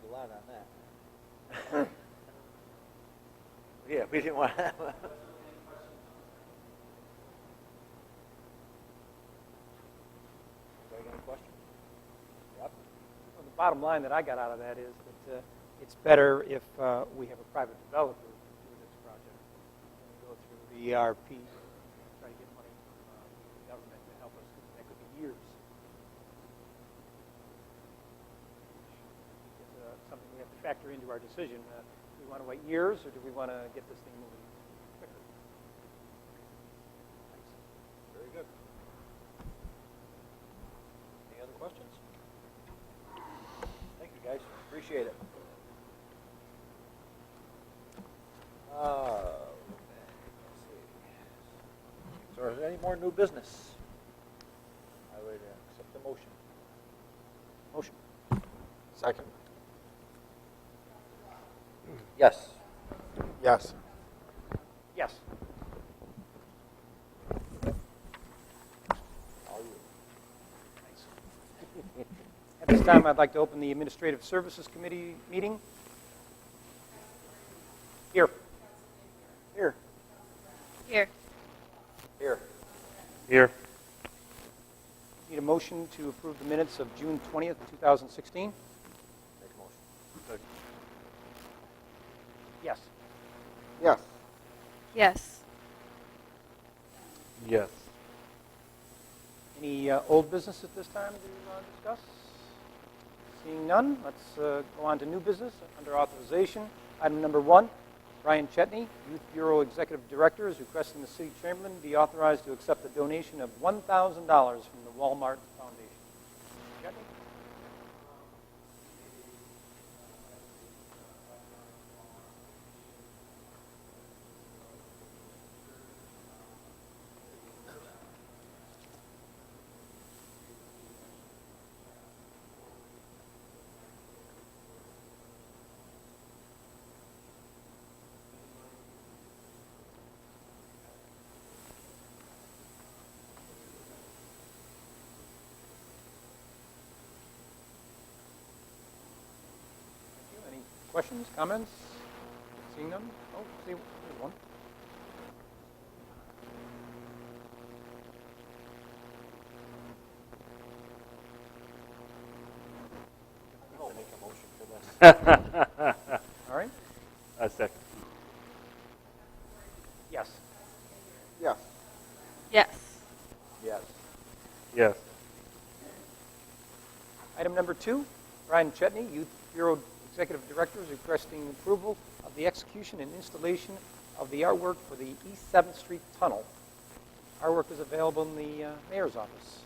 [SPEAKER 7] a lot on that. Yeah, we didn't want to. Any questions? Yep.
[SPEAKER 6] Well, the bottom line that I got out of that is that it's better if we have a private developer do this project and go through the ERP, try to get money from the government to help us. That could be years. It's something we have to factor into our decision. Do we want to wait years, or do we want to get this thing moving quicker? Thanks.
[SPEAKER 7] Very good. Any other questions? Thank you, guys. Appreciate it. Let's see. So is there any more new business? I would accept the motion.
[SPEAKER 6] Motion.
[SPEAKER 3] Second.
[SPEAKER 7] Yes.
[SPEAKER 3] Yes.
[SPEAKER 6] Yes.
[SPEAKER 7] All you.
[SPEAKER 6] At this time, I'd like to open the Administrative Services Committee meeting. Here. Here.
[SPEAKER 9] Here.
[SPEAKER 7] Here.
[SPEAKER 2] Here.
[SPEAKER 6] Need a motion to approve the minutes of June 20th, 2016?
[SPEAKER 7] Make a motion.
[SPEAKER 6] Yes.
[SPEAKER 1] Yes.
[SPEAKER 9] Yes.
[SPEAKER 2] Yes.
[SPEAKER 6] Any old business at this time to discuss? Seeing none, let's go on to new business under authorization. Item number 1, Brian Chetney, Youth Bureau Executive Director, is requesting the City Chamberlain be authorized to accept a donation of $1,000 from the Walmart Foundation. Chetney? Thank you. Any questions, comments? Seeing none? Oh, see there's one.
[SPEAKER 7] Make a motion for this.
[SPEAKER 6] All right.
[SPEAKER 2] A second.
[SPEAKER 6] Yes.
[SPEAKER 1] Yes.
[SPEAKER 9] Yes.
[SPEAKER 7] Yes.
[SPEAKER 2] Yes.
[SPEAKER 6] Item number 2, Brian Chetney, Youth Bureau Executive Director, is requesting approval of the execution and installation of the artwork for the East 7th Street Tunnel. Artwork is available in the mayor's office.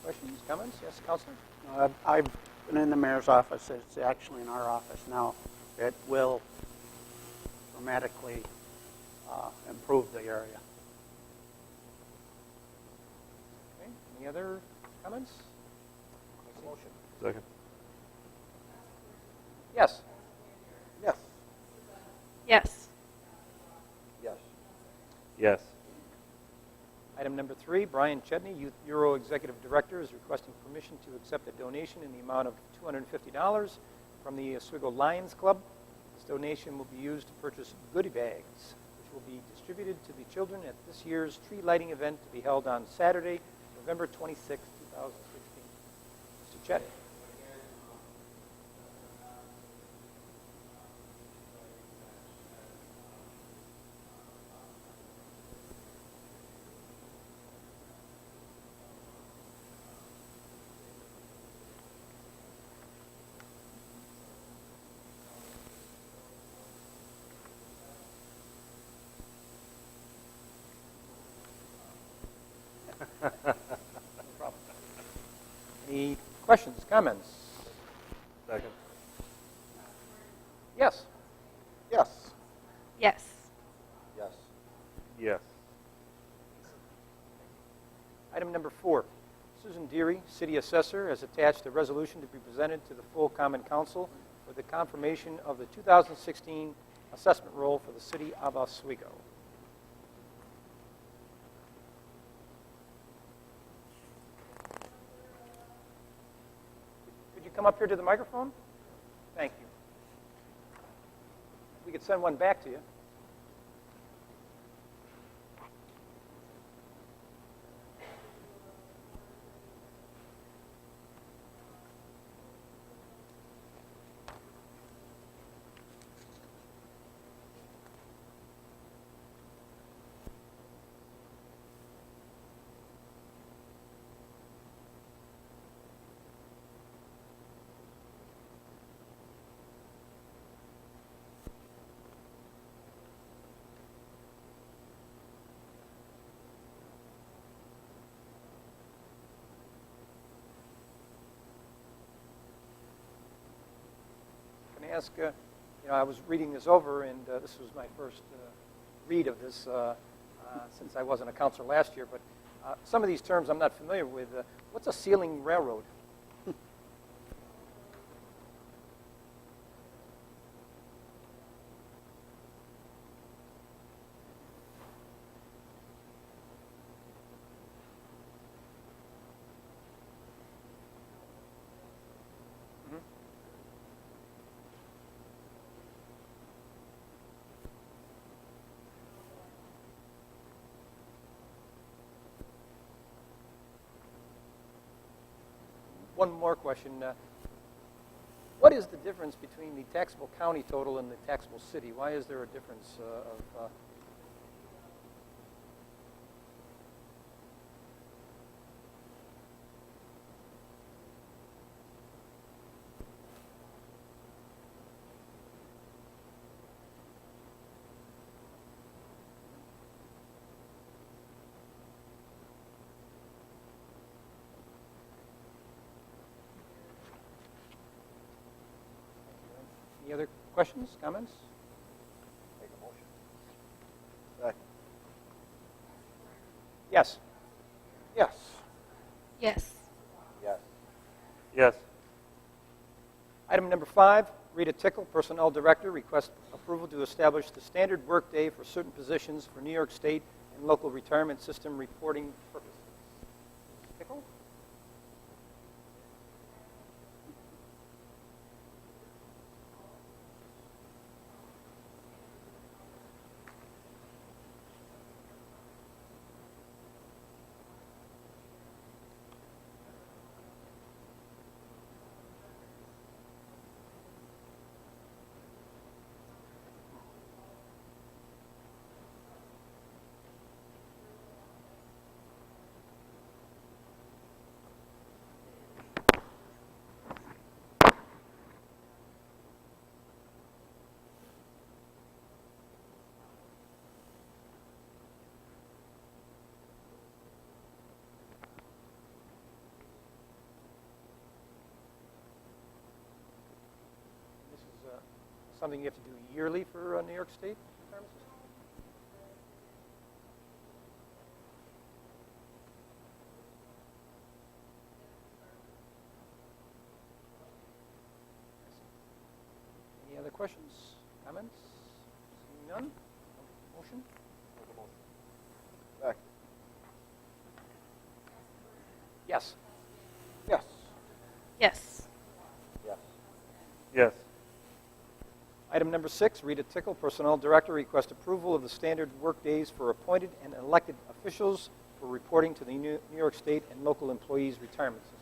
[SPEAKER 6] Questions, comments? Yes, Counselor?
[SPEAKER 4] I've been in the mayor's office. It's actually in our office now. It will dramatically improve the area.
[SPEAKER 6] Okay. Any other comments?
[SPEAKER 7] Make a motion.
[SPEAKER 2] Second.
[SPEAKER 6] Yes.
[SPEAKER 1] Yes.
[SPEAKER 9] Yes.
[SPEAKER 7] Yes.
[SPEAKER 2] Yes.
[SPEAKER 6] Item number 3, Brian Chetney, Youth Bureau Executive Director, is requesting permission to accept a donation in the amount of $250 from the Oswego Lions Club. This donation will be used to purchase goodie bags, which will be distributed to the children at this year's tree lighting event to be held on Saturday, November 26, 2016. Mr. Chetty. No problem. Any questions, comments?
[SPEAKER 2] Second.
[SPEAKER 6] Yes.
[SPEAKER 1] Yes.
[SPEAKER 9] Yes.
[SPEAKER 3] Yes.
[SPEAKER 2] Yes.
[SPEAKER 6] Item number 4, Susan Deary, City Assessor, has attached a resolution to be presented to the full Common Council for the confirmation of the 2016 assessment roll for the City of Oswego. Could you come up here to the microphone? Thank you. We could send one back to you. Can I ask, I was reading this over, and this was my first read of this since I wasn't a counselor last year, but some of these terms I'm not familiar with. What's a ceiling railroad? One more question. What is the difference between the taxable county total and the taxable city? Why is there a difference of... Any other questions, comments?
[SPEAKER 1] Make a motion. Second.
[SPEAKER 6] Yes.
[SPEAKER 1] Yes.
[SPEAKER 9] Yes.
[SPEAKER 1] Yes.
[SPEAKER 2] Yes.
[SPEAKER 6] Item number 5, Rita Tickle, Personnel Director, requests approval to establish the standard workday for certain positions for New York State and local retirement system reporting purposes. Tickle? This is something you have to do yearly for New York State retirement system? Any other questions, comments? Seeing none? Motion?
[SPEAKER 1] Second.
[SPEAKER 6] Yes.
[SPEAKER 1] Yes.
[SPEAKER 9] Yes.
[SPEAKER 1] Yes.
[SPEAKER 2] Yes.
[SPEAKER 6] Item number 6, Rita Tickle, Personnel Director, requests approval of the standard workdays for appointed and elected officials for reporting to the New York State and local employees' retirement system.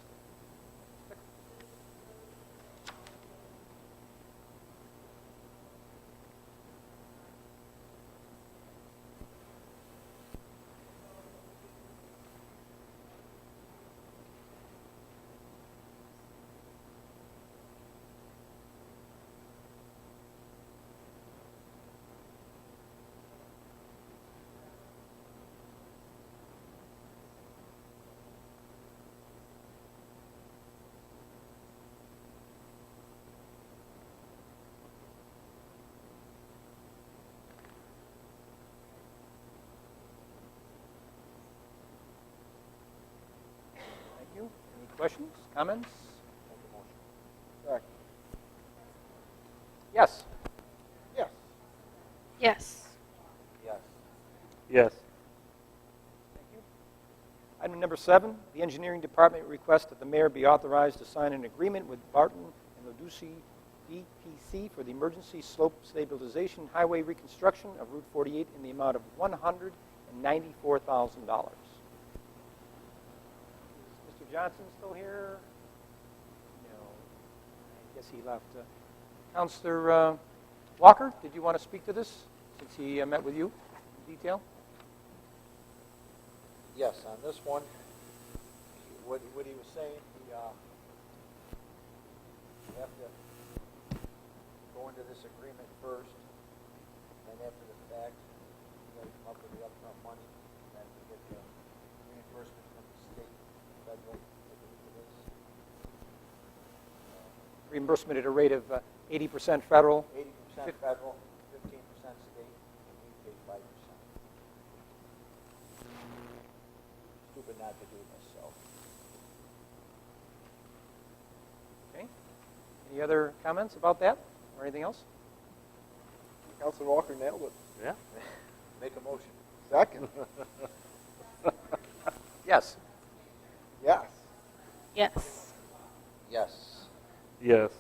[SPEAKER 6] Thank you. Any questions, comments?
[SPEAKER 1] Second.
[SPEAKER 6] Yes.
[SPEAKER 1] Yes.
[SPEAKER 9] Yes.
[SPEAKER 7] Yes.
[SPEAKER 2] Yes.
[SPEAKER 6] Thank you. Item number 7, the Engineering Department requests that the mayor be authorized to sign an agreement with Barton and Loduci DPC for the emergency slope stabilization highway reconstruction of Route 48 in the amount of $194,000. Is Mr. Johnson still here? No. I guess he left. Councilor Walker, did you want to speak to this since he met with you in detail?
[SPEAKER 7] Yes, on this one, what he was saying, you have to go into this agreement first, and after the fact, you got to come up with the upfront money, and then you get the reimbursement from the state, federal, I believe it is.
[SPEAKER 6] Reimbursement at a rate of 80% federal.
[SPEAKER 7] 80% federal, 15% state, and we pay 5%. Stupid not to do this, so.
[SPEAKER 6] Okay. Any other comments about that or anything else?
[SPEAKER 1] Councilor Walker nailed it.
[SPEAKER 2] Yeah.
[SPEAKER 7] Make a motion.
[SPEAKER 1] Second.
[SPEAKER 6] Yes.
[SPEAKER 1] Yes.
[SPEAKER 9] Yes.
[SPEAKER 7] Yes.
[SPEAKER 2] Yes.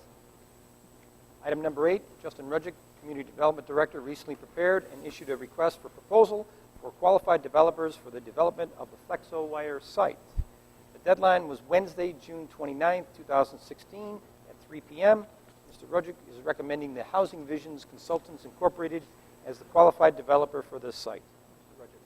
[SPEAKER 6] Item number 8, Justin Rudgick, Community Development Director, recently prepared and issued a request for proposal for qualified developers for the development of the Flexo Wire site. The deadline was Wednesday, June 29, 2016 at 3 p.m. Mr. Rudgick is recommending the Housing Visions Consultants Incorporated as the qualified developer for this site. Mr. Rudgick.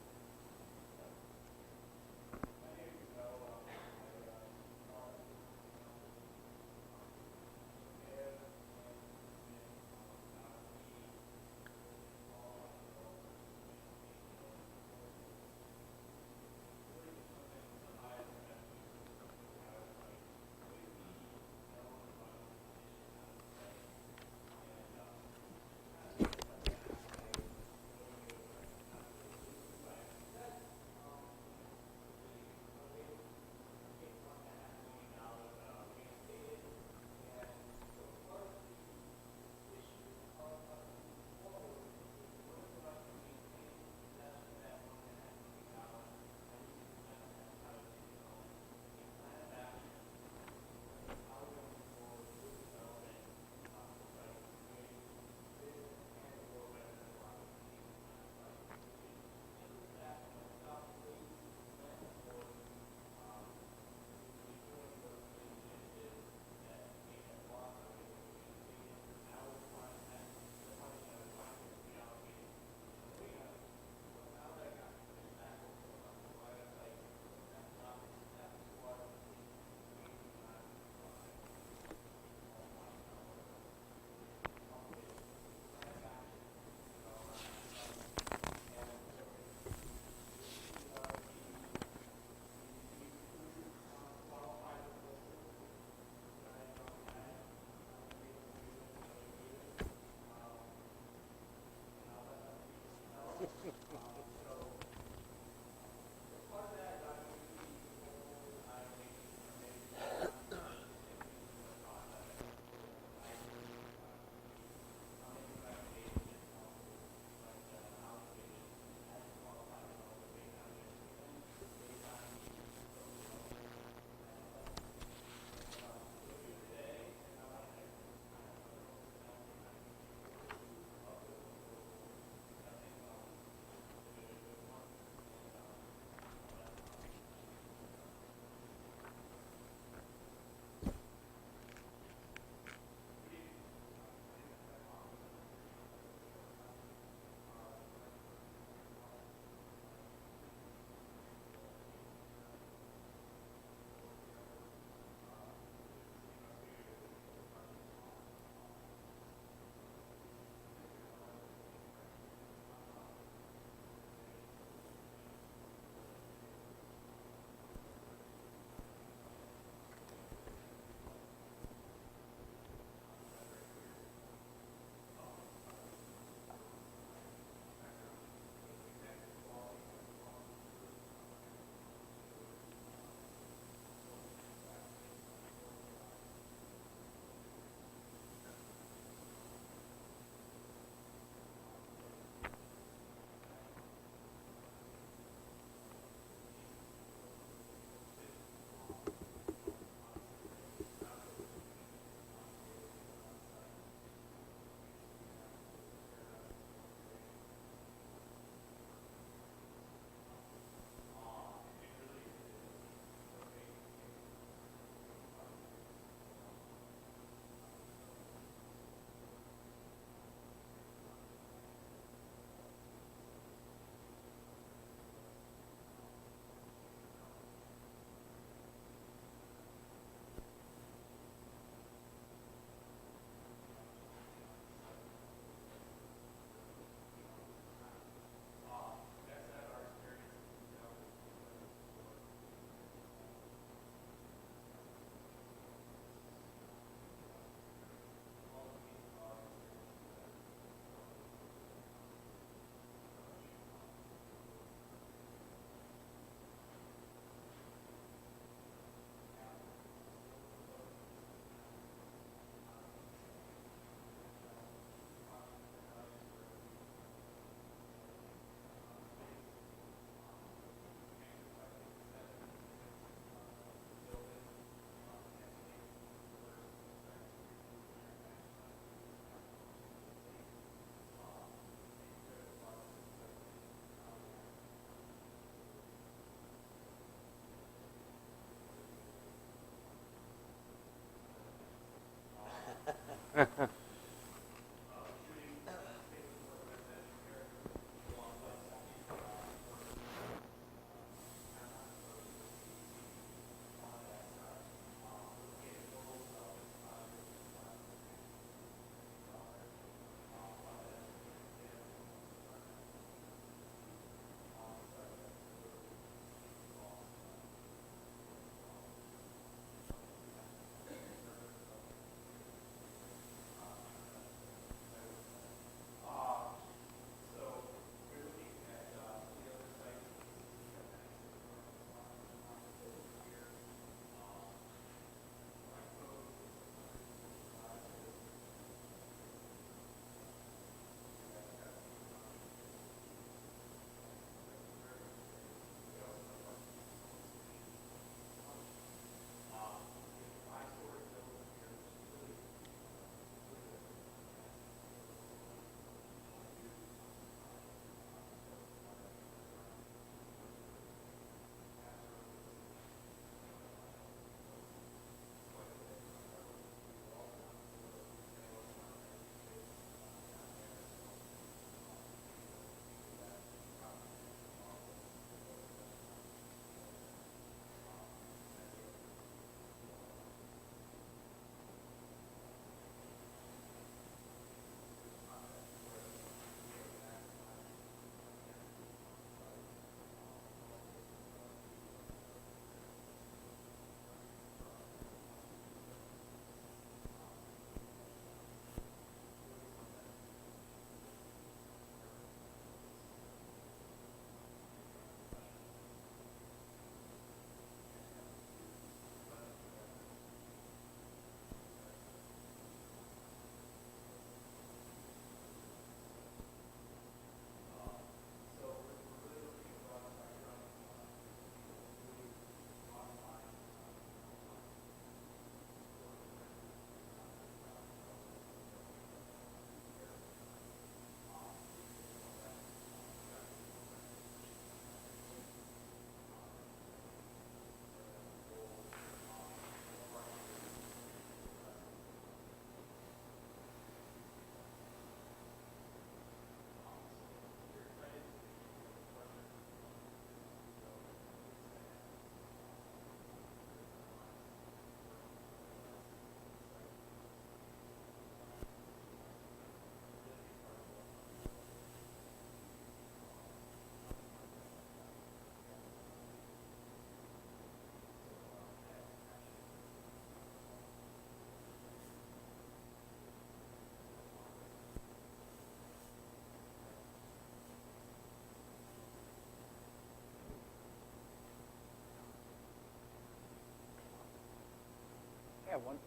[SPEAKER 6] have one.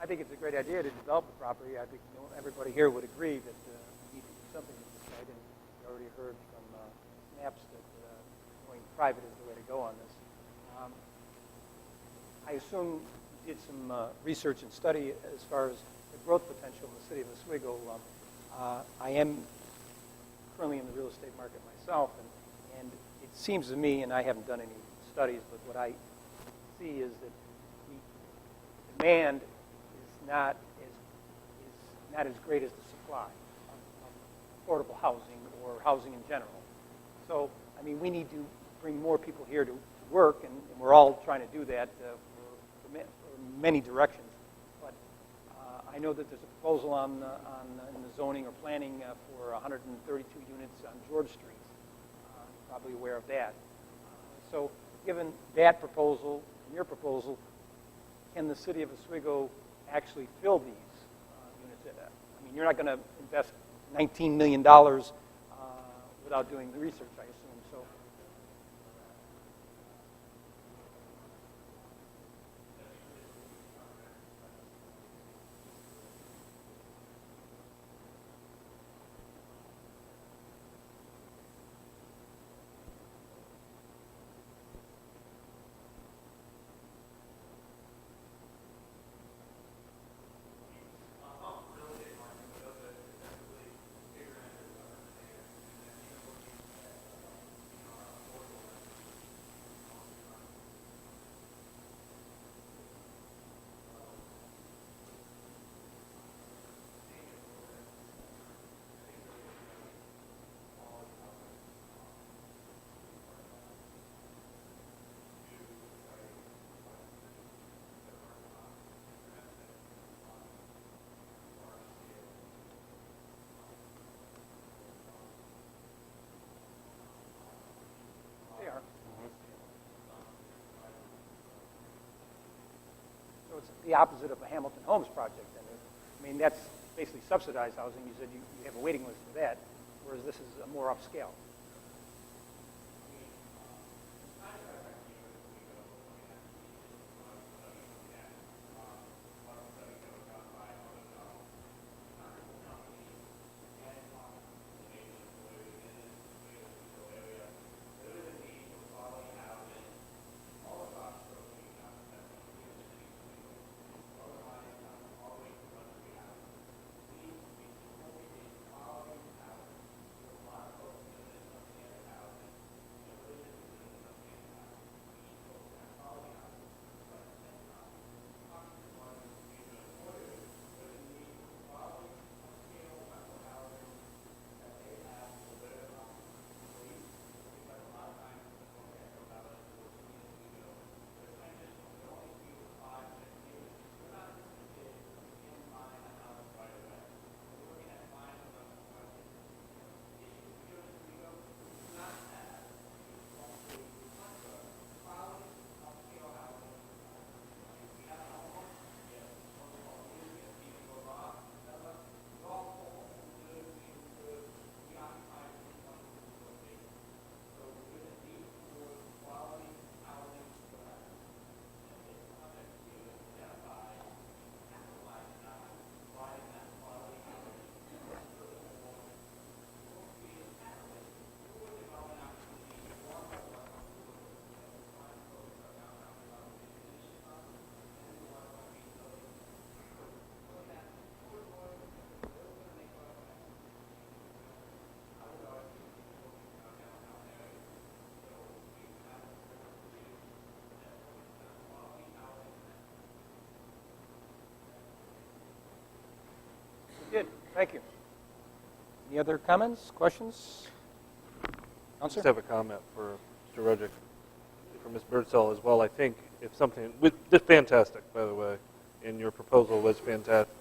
[SPEAKER 6] I think it's a great idea to develop the property. I think everybody here would agree that we need to do something with this site, and we already heard from Snaps that going private is the way to go on this. I assume you did some research and study as far as the growth potential in the city of Oswego. I am currently in the real estate market myself, and it seems to me, and I haven't done any studies, but what I see is that the demand is not as great as the supply of affordable housing or housing in general. So, I mean, we need to bring more people here to work, and we're all trying to do that for many directions. But I know that there's a proposal in the zoning or planning for 132 units on George Street. Probably aware of that. So, given that proposal and your proposal, can the city of Oswego actually fill these units? I mean, you're not going to invest $19 million without doing the research, I assume. So, it's the opposite of a Hamilton Homes project. And I mean, that's basically subsidized housing. You said you have a waiting list for that, whereas this is a more upscale. Good, thank you. Any other comments, questions?
[SPEAKER 2] I just
[SPEAKER 6] Counselor?
[SPEAKER 2] have a comment for Mr. Rudgick, for Ms. Birdsall as well. I think if something, with this fantastic, by the way, and your proposal was fantastic.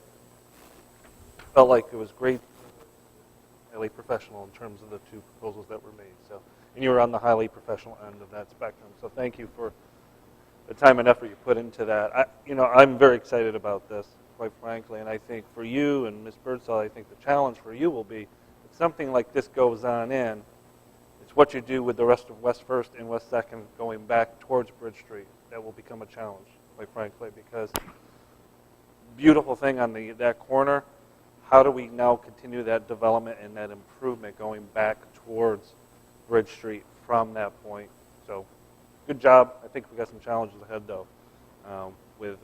[SPEAKER 2] Felt like it was great, highly professional in terms of the two proposals that were made. So, and you were on the highly professional end of that spectrum. So thank you for the time and effort you put into that. I'm very excited about this, quite frankly, and I think for you and Ms. Birdsall, I think the challenge for you will be if something like this goes on in, it's what you do with the rest of West First and West Second going back towards Bridge Street that will become a challenge, quite frankly, because beautiful thing on that corner, how do we now continue that development and that improvement going back towards Bridge Street from that point? So, good job. I think we got some challenges ahead, though, with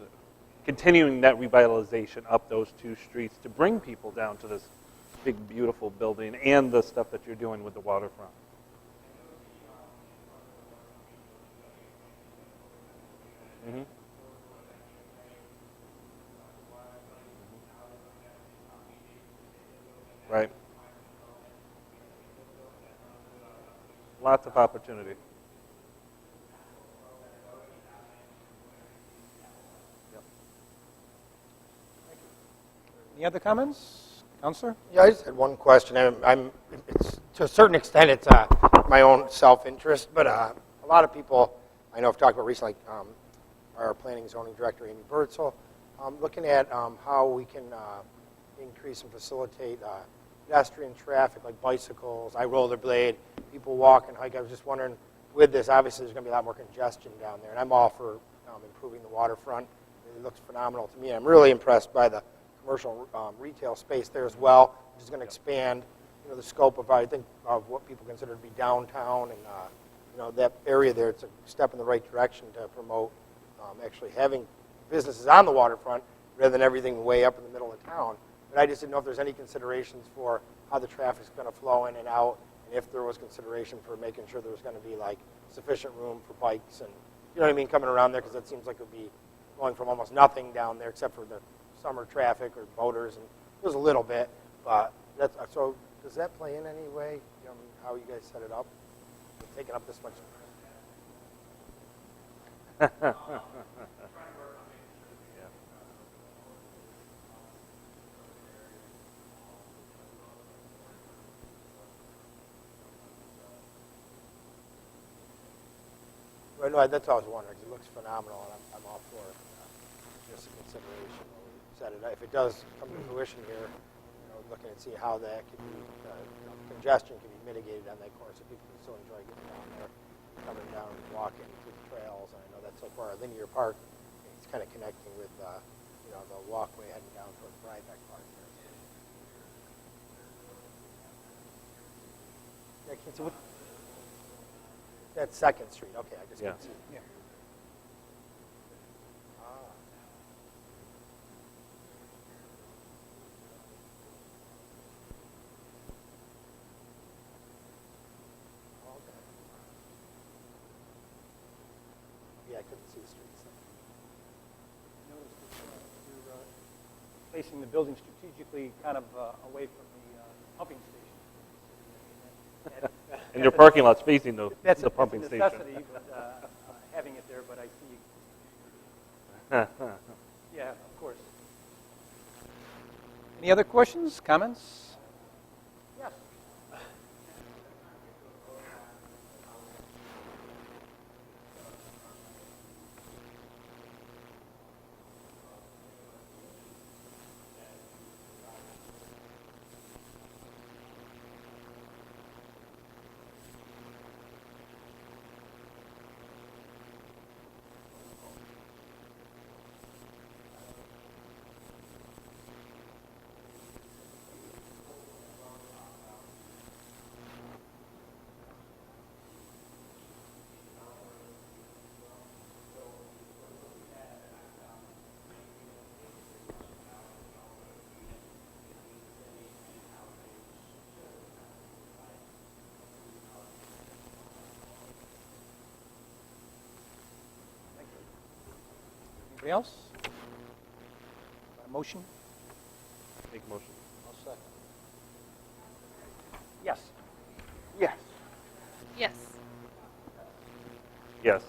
[SPEAKER 2] continuing that revitalization up those two streets to bring people down to this big, beautiful building and the stuff that you're doing with the waterfront. Mm-hmm. Right. Lots of opportunity. Yep.
[SPEAKER 6] Any other comments? Counselor?
[SPEAKER 3] Yeah, I just had one question. It's, to a certain extent, it's my own self-interest, but a lot of people I know have talked about recently, like our planning and zoning director, Amy Birdsall, looking at how we can increase and facilitate pedestrian traffic, like bicycles, rollerblade, people walk and hike. I was just wondering, with this, obviously there's going to be a lot more congestion down there, and I'm all for improving the waterfront. It looks phenomenal to me. I'm really impressed by the commercial retail space there as well, which is going to expand the scope of, I think, of what people consider to be downtown, and that area there. It's a step in the right direction to promote actually having businesses on the waterfront rather than everything way up in the middle of town. But I just didn't know if there's any considerations for how the traffic's going to flow in and out, and if there was consideration for making sure there was going to be like sufficient room for bikes and coming around there, because that seems like it would be going from almost nothing down there except for the summer traffic or boaters, and there's a little bit. But so does that play in any way? How you guys set it up? You're taking up this much. Right, no, that's all I was wondering. It looks phenomenal, and I'm all for it. just a consideration when we set it. If it does come to fruition here, looking at see how that could be, congestion can be mitigated on that course, so people can still enjoy getting down there, coming down and walking through the trails. And I know that's so far a linear park. It's kind of connecting with, the walkway heading down towards Brybeck Park here. Yeah, I can't see what. That's 2nd Street. Okay, I just can't see.
[SPEAKER 6] Yeah.
[SPEAKER 3] Yeah, I couldn't see the streets.
[SPEAKER 6] Notice that you're placing the building strategically kind of away from the pumping station.
[SPEAKER 2] And your parking lot's facing the pumping
[SPEAKER 6] that's a
[SPEAKER 2] station.
[SPEAKER 6] necessity, but, having it there, but I see. Yeah, of course. Any other questions, comments? Yes. Anybody else? A motion?
[SPEAKER 2] Make a motion.
[SPEAKER 3] I'll second.
[SPEAKER 6] Yes.
[SPEAKER 1] Yes.
[SPEAKER 9] Yes.
[SPEAKER 2] Yes.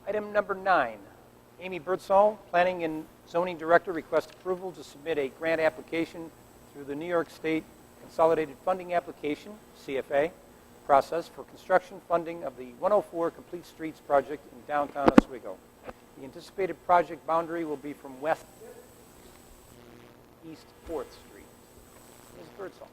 [SPEAKER 6] Item number 9, Amy Birdsall, Planning and Zoning Director, requests approval to submit a grant application through the New York State Consolidated Funding Application, CFA, process for construction funding of the 104 Complete Streets project in downtown Oswego. The anticipated project boundary will be from west east 4th Street. Ms. Birdsall.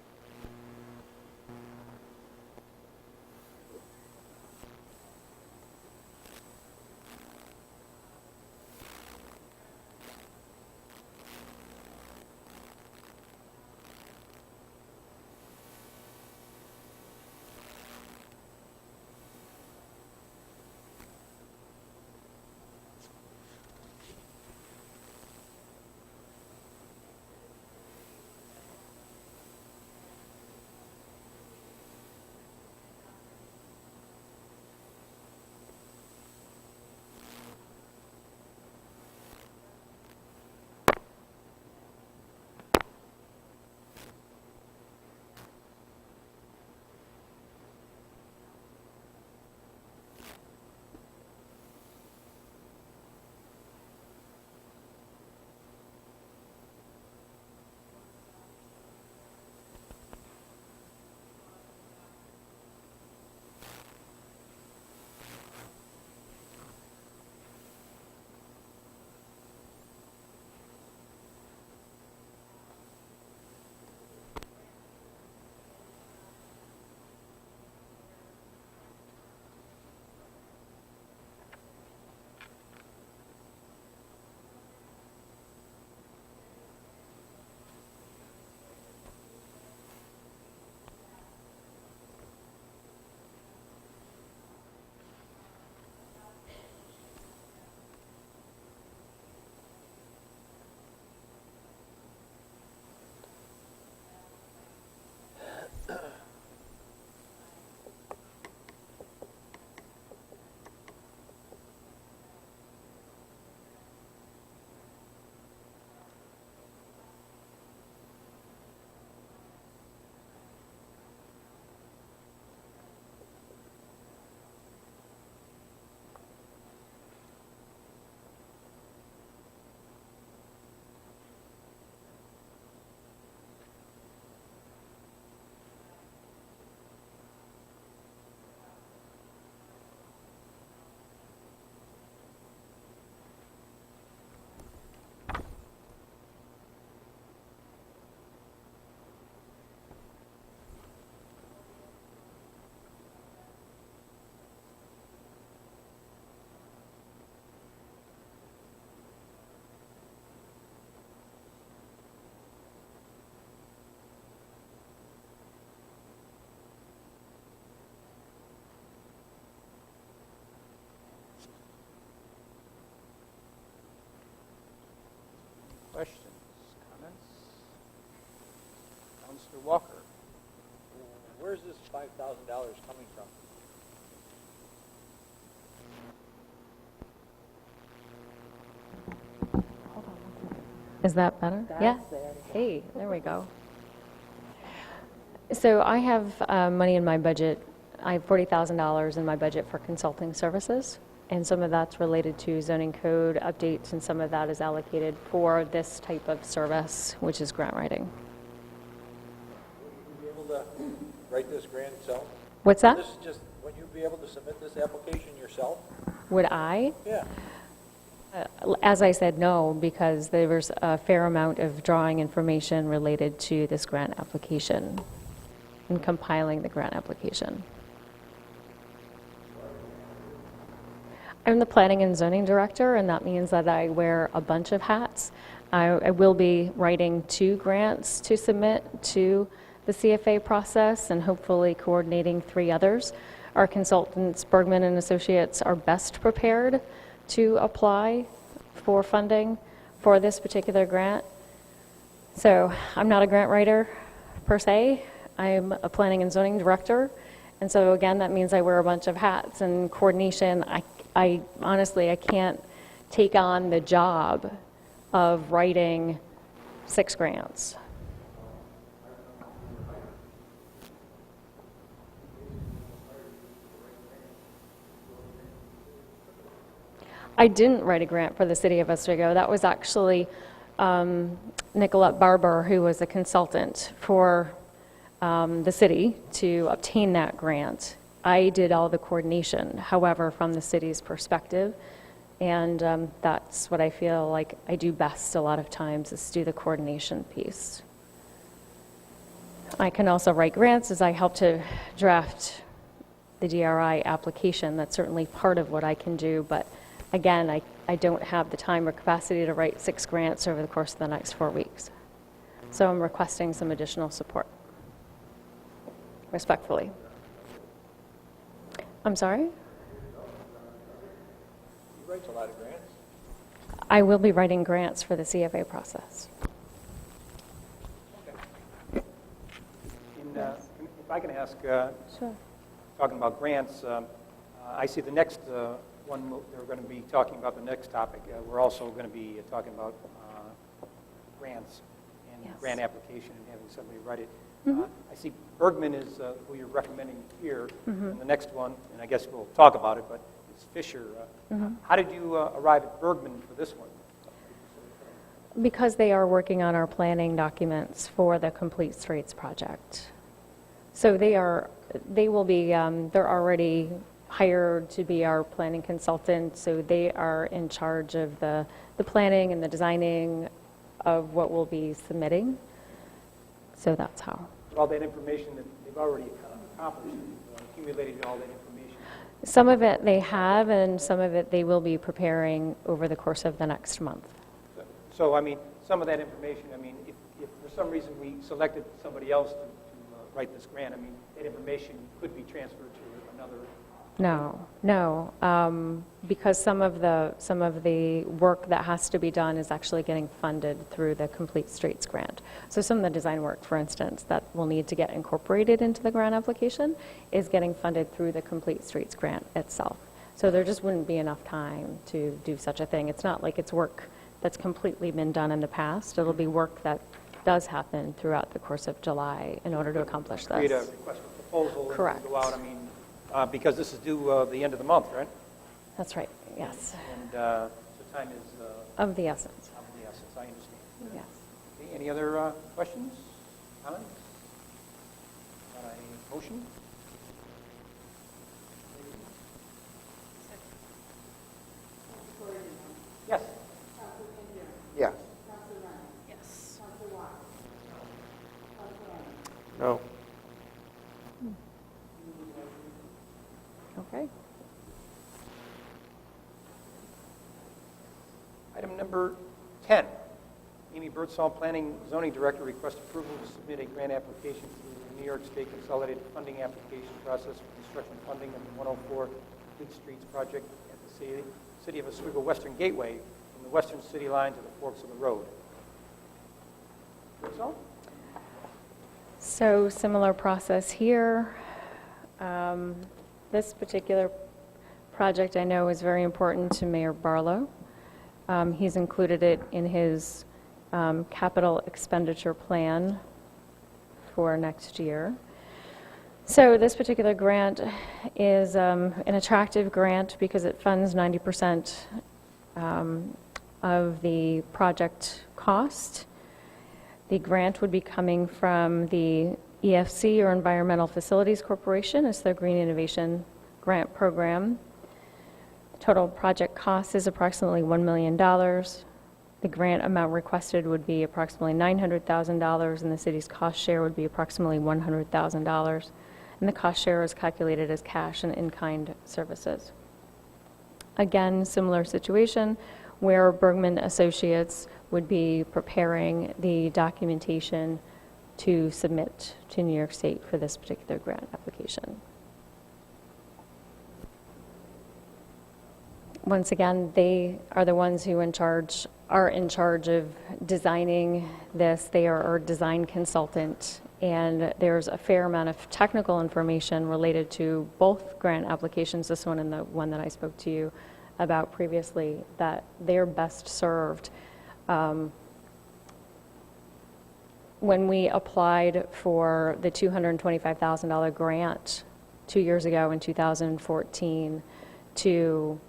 [SPEAKER 7] Mr. Walker, where's this $5,000 coming from?
[SPEAKER 10] Is that better? Yeah. Hey, there we go. So I have money in my budget. I have $40,000 in my budget for consulting services, and some of that's related to zoning code updates, and some of that is allocated for this type of service, which is grant writing.
[SPEAKER 7] Would you be able to write this grant yourself?
[SPEAKER 10] What's that?
[SPEAKER 7] This is just, would you be able to submit this application yourself?
[SPEAKER 10] Would I?
[SPEAKER 7] Yeah.
[SPEAKER 10] As I said, no, because there was a fair amount of drawing information related to this grant application and compiling the grant application. I'm the planning and zoning director, and that means that I wear a bunch of hats. I will be writing 2 grants to submit to the CFA process and hopefully coordinating 3 others. Our consultants, Bergman and Associates, are best prepared to apply for funding for this particular grant. So I'm not a grant writer per se. I'm a planning and zoning director. And so again, that means I wear a bunch of hats and coordination. I honestly, I can't take on the job of writing 6 grants. I didn't write a grant for the city of Oswego. That was actually Nicolette Barber, who was a consultant for the city to obtain that grant. I did all the coordination, however, from the city's perspective, and that's what I feel like I do best a lot of times, is do the coordination piece. I can also write grants as I help to draft the DRI application. That's certainly part of what I can do, but again, I don't have the time or capacity to write 6 grants over the course of the next 4 weeks. So I'm requesting some additional support, respectfully. I'm sorry?
[SPEAKER 7] He writes a lot of grants.
[SPEAKER 10] I will be writing grants for the CFA process.
[SPEAKER 6] And if I can ask,
[SPEAKER 10] Sure.
[SPEAKER 6] talking about grants, I see the next one, they're going to be talking about the next topic. We're also going to be talking about grants and
[SPEAKER 10] Yes.
[SPEAKER 6] grant application and having somebody write it.
[SPEAKER 10] Mm-hmm.
[SPEAKER 6] I see Bergman is who you're recommending here, and the next one, and I guess we'll talk about it, but it's Fisher. How did you arrive at Bergman for this one?
[SPEAKER 10] Because they are working on our planning documents for the Complete Streets project. So they will be, they're already hired to be our planning consultant, so they are in charge of the planning and the designing of what we'll be submitting. So that's how.
[SPEAKER 6] All that information that they've already accomplished, accumulated all that information.
[SPEAKER 10] Some of it they have, and some of it they will be preparing over the course of the next month.
[SPEAKER 6] So, I mean, some of that information, I mean, if for some reason we selected somebody else to write this grant, I mean, that information could be transferred to another.
[SPEAKER 10] No, because some of the work that has to be done is actually getting funded through the Complete Streets grant. So some of the design work, for instance, that will need to get incorporated into the grant application is getting funded through the Complete Streets grant itself. So there just wouldn't be enough time to do such a thing. It's not like it's work that's completely been done in the past. It'll be work that does happen throughout the course of July in order to accomplish this.
[SPEAKER 6] Create a request for proposal.
[SPEAKER 10] Correct.
[SPEAKER 6] And go out, I mean, because this is due the end of the month, right?
[SPEAKER 10] That's right, yes.
[SPEAKER 6] And the time is
[SPEAKER 10] Of the essence,
[SPEAKER 6] of the essence, I understand.
[SPEAKER 10] yes.
[SPEAKER 6] Okay, any other questions, comments? Got a motion? Yes.
[SPEAKER 1] Yes.
[SPEAKER 9] Yes.
[SPEAKER 2] No.
[SPEAKER 10] Okay.
[SPEAKER 6] Item number 10, Amy Birdsall, Planning Zoning Director, requests approval to submit a grant application through the New York State Consolidated Funding Application Process for construction funding of the 104 Complete Streets project at the City of Oswego Western Gateway from the western city line to the forks of the road. Birdsall?
[SPEAKER 10] So similar process here. This particular project I know is very important to Mayor Barlow. He's included it in his capital expenditure plan for next year. So this particular grant is an attractive grant because it funds 90% of the project cost. The grant would be coming from the EFC, or Environmental Facilities Corporation. It's their Green Innovation Grant Program. Total project cost is approximately $1 million. The grant amount requested would be approximately $900,000, and the city's cost share would be approximately $100,000. And the cost share is calculated as cash and in-kind services. Again, similar situation where Bergman Associates would be preparing the documentation to submit to New York State for this particular grant application. Once again, they are the ones who are in charge of designing this. They are our design consultant, and there's a fair amount of technical information related to both grant applications, this one and the one that I spoke to you about previously, that they're best served. When we applied for the $225,000 grant 2 years ago in 2014 to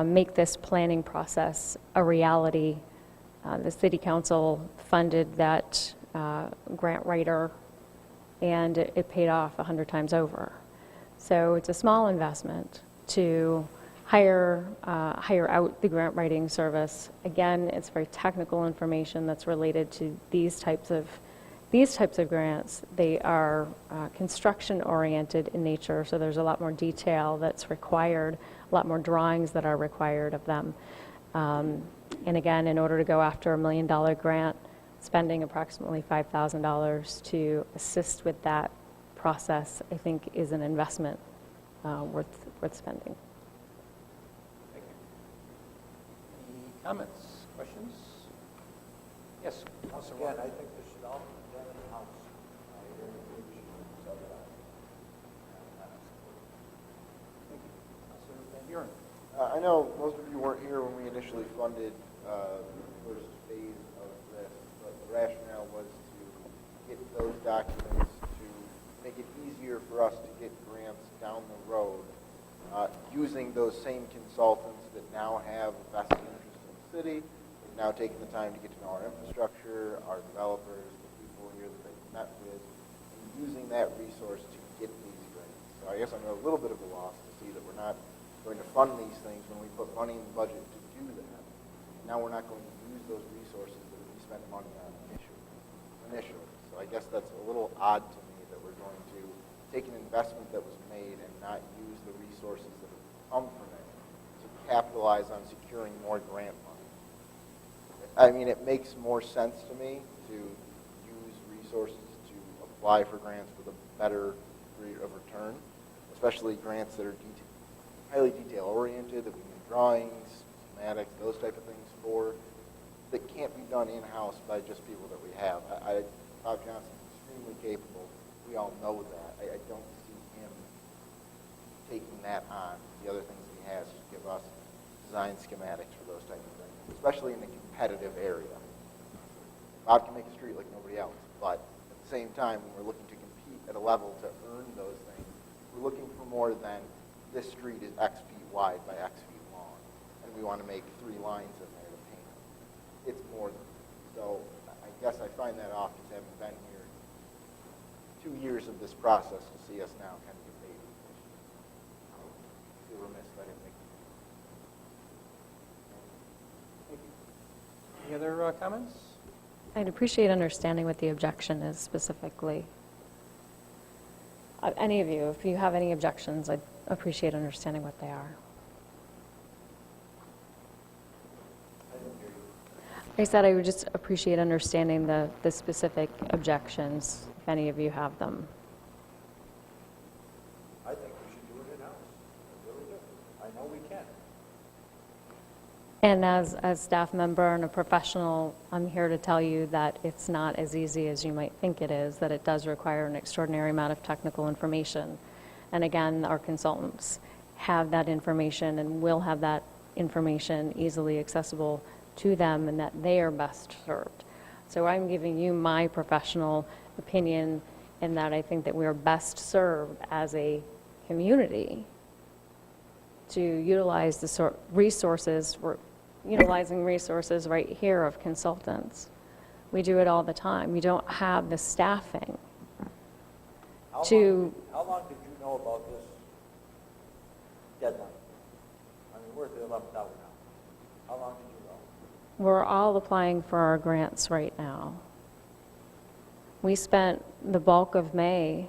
[SPEAKER 10] make this planning process a reality, the City Council funded that grant writer, and it paid off 100 times over. So it's a small investment to hire out the grant writing service. Again, it's very technical information that's related to these types of grants. They are construction oriented in nature, so there's a lot more detail that's required, a lot more drawings that are required of them. And again, in order to go after $1 million grant, spending approximately $5,000 to assist with that process, I think, is an investment worth spending.
[SPEAKER 6] Thank you. Any comments, questions? Yes, Councilor
[SPEAKER 7] Again,
[SPEAKER 6] Walker.
[SPEAKER 7] I think this should all be done in-house. I really think we should subsidize.
[SPEAKER 6] Thank you. Councilor Van Buren.
[SPEAKER 1] I know most of you weren't here when we initially funded the first phase of this, but the rationale was to get those documents to make it easier for us to get grants down the road using those same consultants that now have a vested interest in the city. They've now taken the time to get to know our infrastructure, our developers, the people here that they've met with, and using that resource to get these grants. So I guess I'm at a little bit of a loss to see that we're not going to fund these things when we put money in the budget to do that. Now we're not going to use those resources that we spent money on initially. So I guess that's a little odd to me that we're going to take an investment that was made and not use the resources that have come from it to capitalize on securing more grant money. I mean, it makes more sense to me to use resources to apply for grants with a better rate of return, especially grants that are highly detail-oriented, that we need drawings, schematics, those type of things for, that can't be done in-house by just people that we have. Bob Johnson's extremely capable. We all know that. I don't see him taking that on, the other things that he has to give us design schematics for those type of things, especially in a competitive area. Bob can make a street like nobody else, but at the same time, when we're looking to compete at a level to earn those things, we're looking for more than this street is X feet wide by X feet long, and we want to make 3 lines in there to paint it. It's more than that. So I guess I find that off, just having been here 2 years of this process, to see us now kind of debate this issue. I feel remiss if I didn't make it.
[SPEAKER 6] Thank you. Any other comments?
[SPEAKER 10] I'd appreciate understanding what the objection is specifically. Any of you, if you have any objections, I'd appreciate understanding what they are. I said I would just appreciate understanding the specific objections, if any of you have them.
[SPEAKER 7] I think we should do it in-house. I really do. I know we can.
[SPEAKER 10] And as a staff member and a professional, I'm here to tell you that it's not as easy as you might think it is, that it does require an extraordinary amount of technical information. And again, our consultants have that information and will have that information easily accessible to them, and that they are best served. So I'm giving you my professional opinion in that I think that we are best served as a community to utilize the resources. We're utilizing resources right here of consultants. We do it all the time. We don't have the staffing
[SPEAKER 7] How
[SPEAKER 10] to...
[SPEAKER 7] How long did you know about this deadline? I mean, we're at the 11th hour now. How long did you know?
[SPEAKER 10] We're all applying for our grants right now. We spent the bulk of May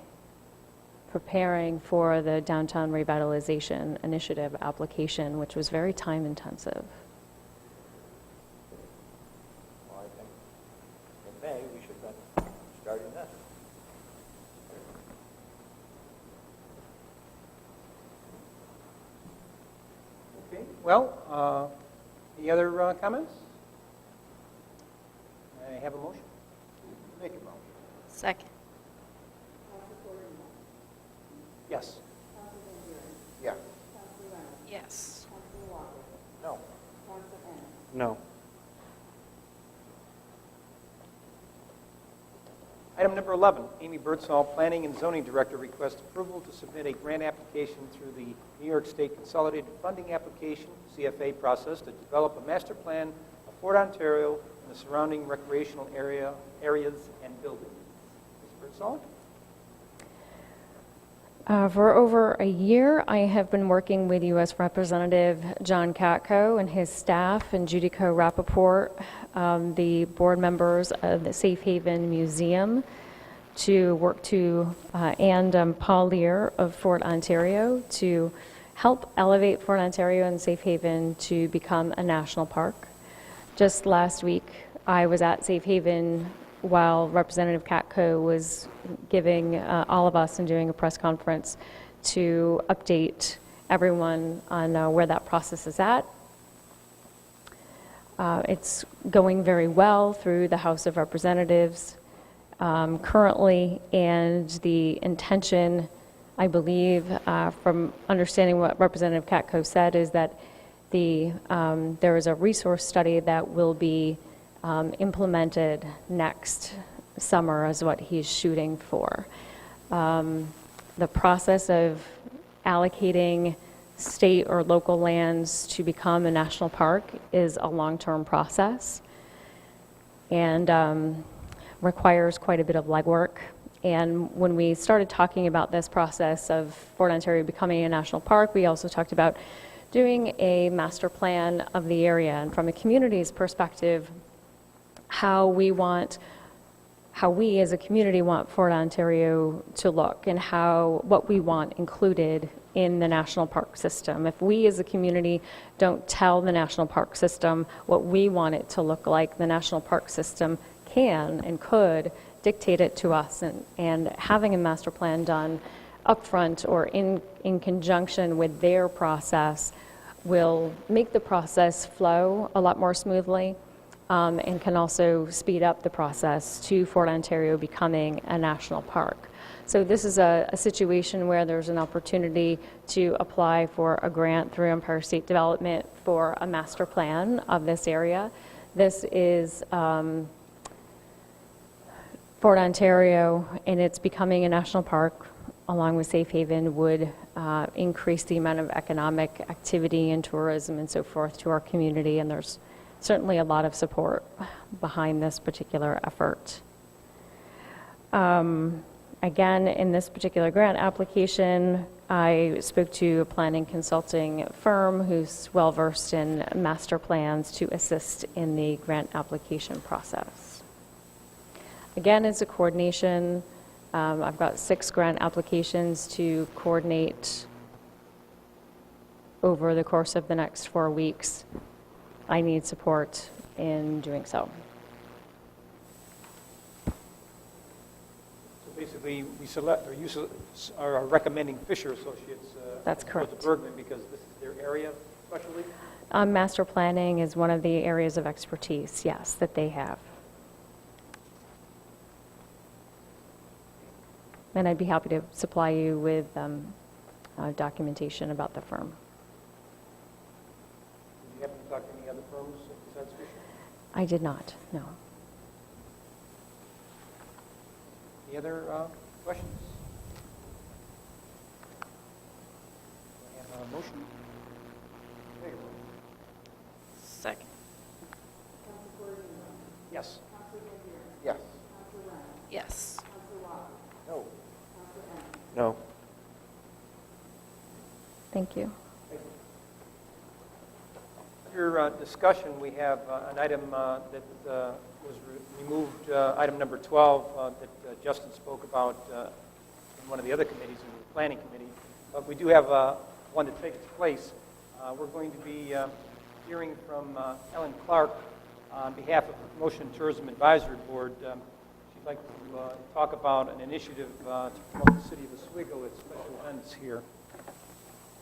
[SPEAKER 10] preparing for the Downtown Revitalization Initiative application, which was very time intensive.
[SPEAKER 7] Well, I think in May, we should have been starting this.
[SPEAKER 6] Okay, well, any other comments? I have a motion. Make a motion.
[SPEAKER 9] Second.
[SPEAKER 6] Yes.
[SPEAKER 1] Yeah.
[SPEAKER 9] Yes.
[SPEAKER 7] No.
[SPEAKER 2] No.
[SPEAKER 6] Item number 11, Amy Birdsall, Planning and Zoning Director, requests approval to submit a grant application through the New York State Consolidated Funding Application, CFA process, to develop a master plan of Fort Ontario and the surrounding recreational areas and buildings. Ms. Birdsall?
[SPEAKER 10] For over a year, I have been working with U.S. Representative John Katko and his staff, and Judico Rappaport, the board members of the Safe Haven Museum, to work to, and Paul Lear of Fort Ontario, to help elevate Fort Ontario and Safe Haven to become a national park. Just last week, I was at Safe Haven while Representative Katko was giving all of us and doing a press conference to update everyone on where that process is at. It's going very well through the House of Representatives currently, and the intention, I believe, from understanding what Representative Katko said, is that there is a resource study that will be implemented next summer is what he's shooting for. The process of allocating state or local lands to become a national park is a long-term process and requires quite a bit of legwork. And when we started talking about this process of Fort Ontario becoming a national park, we also talked about doing a master plan of the area, and from a community's perspective, how we as a community want Fort Ontario to look, and what we want included in the national park system. If we as a community don't tell the national park system what we want it to look like, the national park system can and could dictate it to us, and having a master plan done upfront or in conjunction with their process will make the process flow a lot more smoothly. And can also speed up the process to Fort Ontario becoming a national park. So this is a situation where there's an opportunity to apply for a grant through Empire State Development for a master plan of this area. This is Fort Ontario, and it's becoming a national park, along with Safe Haven, would increase the amount of economic activity and tourism and so forth to our community, and there's certainly a lot of support behind this particular effort. Again, in this particular grant application, I spoke to a planning consulting firm who's well-versed in master plans to assist in the grant application process. Again, it's a coordination. I've got 6 grant applications to coordinate over the course of the next 4 weeks. I need support in doing so.
[SPEAKER 6] So basically, we select, or you are recommending Fisher Associates.
[SPEAKER 10] That's
[SPEAKER 6] as opposed
[SPEAKER 10] correct.
[SPEAKER 6] to Bergman, because this is their area specialty?
[SPEAKER 10] Master planning is one of the areas of expertise, yes, that they have. And I'd be happy to supply you with documentation about the firm.
[SPEAKER 6] Did you happen to talk to any other firms besides Fisher?
[SPEAKER 10] I did not, no.
[SPEAKER 6] Any other questions? Do I have a motion?
[SPEAKER 9] Second.
[SPEAKER 6] Yes.
[SPEAKER 1] Yes.
[SPEAKER 9] Yes.
[SPEAKER 6] No.
[SPEAKER 2] No.
[SPEAKER 10] Thank you.
[SPEAKER 6] Under discussion, we have an item that was removed, item number 12, that Justin spoke about in one of the other committees, in the Planning Committee. But we do have one to take its place. We're going to be hearing from Ellen Clark on behalf of the Promotion and Tourism Advisory Board. She'd like to talk about an initiative to promote the city of Oswego at special events here.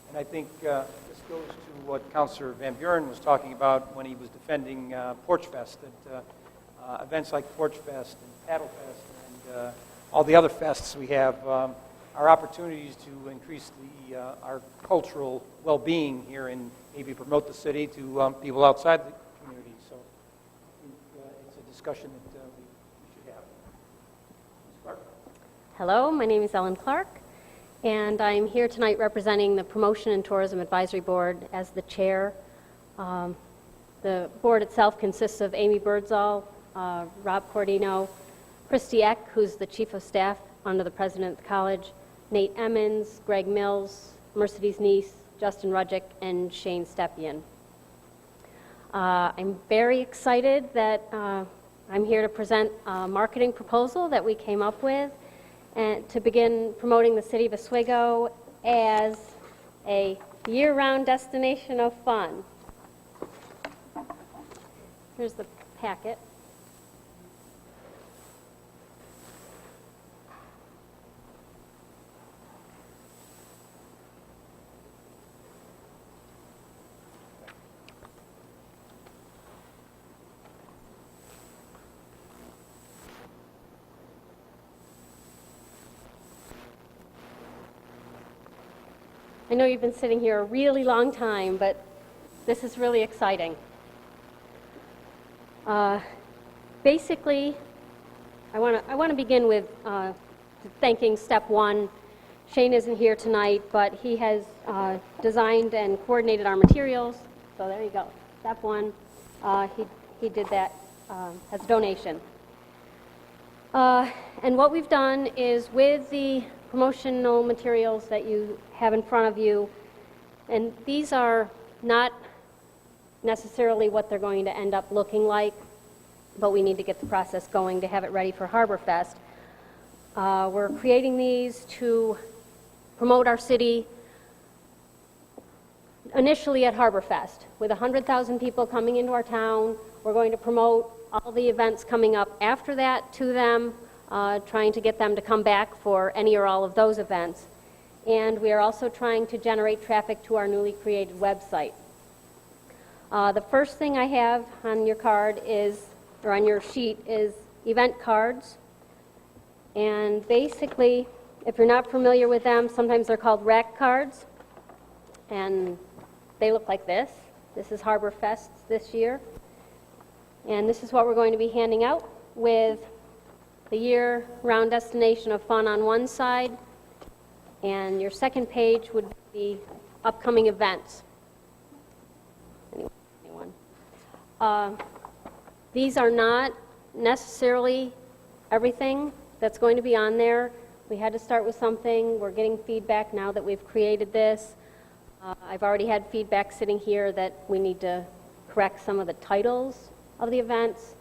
[SPEAKER 6] And I think this goes to what Councilor Van Buren was talking about when he was defending Porch Fest, that events like Porch Fest and Paddle Fest and all the other fests we have are opportunities to increase our cultural well-being here and maybe promote the city to people outside the community. So I think it's a discussion that we should have. Ms. Clark?
[SPEAKER 11] Hello, my name is Ellen Clark, and I'm here tonight representing the Promotion and Tourism Advisory Board as the chair. The board itself consists of Amy Birdsall, Rob Cordino, Christy Eck, who's the chief of staff under the president of the college, Nate Emmons, Greg Mills, Mercedes Neese, Justin Rudgick, and Shane Stepien. I'm very excited that I'm here to present a marketing proposal that we came up with and to begin promoting the city of Oswego as a year-round destination of fun. Here's the packet. I know you've been sitting here a really long time, but this is really exciting. Basically, I want to begin with thanking step one. Shane isn't here tonight, but he has designed and coordinated our materials. So there you go. Step one, he did that as a donation. And what we've done is with the promotional materials that you have in front of you, and these are not necessarily what they're going to end up looking like, but we need to get the process going to have it ready for Harbor Fest. We're creating these to promote our city initially at Harbor Fest. With 100,000 people coming into our town, we're going to promote all the events coming up after that to them, trying to get them to come back for any or all of those events. And we are also trying to generate traffic to our newly created website. The first thing I have on your card is, or on your sheet, is event cards. And basically, if you're not familiar with them, sometimes they're called rack cards. And they look like this. This is Harbor Fest this year. And this is what we're going to be handing out, with the year-round destination of fun on one side, and your second page would be upcoming events. Anyone? These are not necessarily everything that's going to be on there. We had to start with something. We're getting feedback now that we've created this. I've already had feedback sitting here that we need to correct some of the titles of the events.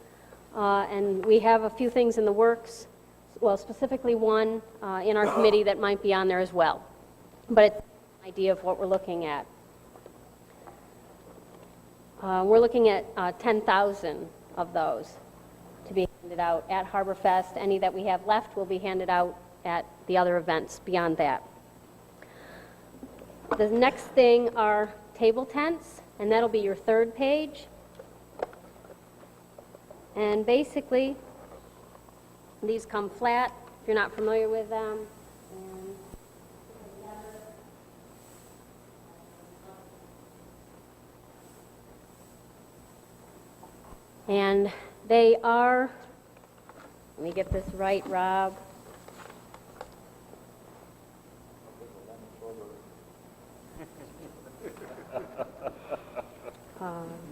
[SPEAKER 11] And we have a few things in the works, well, specifically one in our committee that might be on there as well. But it's an idea of what we're looking at. We're looking at 10,000 of those to be handed out at Harbor Fest. Any that we have left will be handed out at the other events beyond that. The next thing are table tents. and that'll be your third page. And basically, these come flat, if you're not familiar with them. And they are, let me get this right, Rob.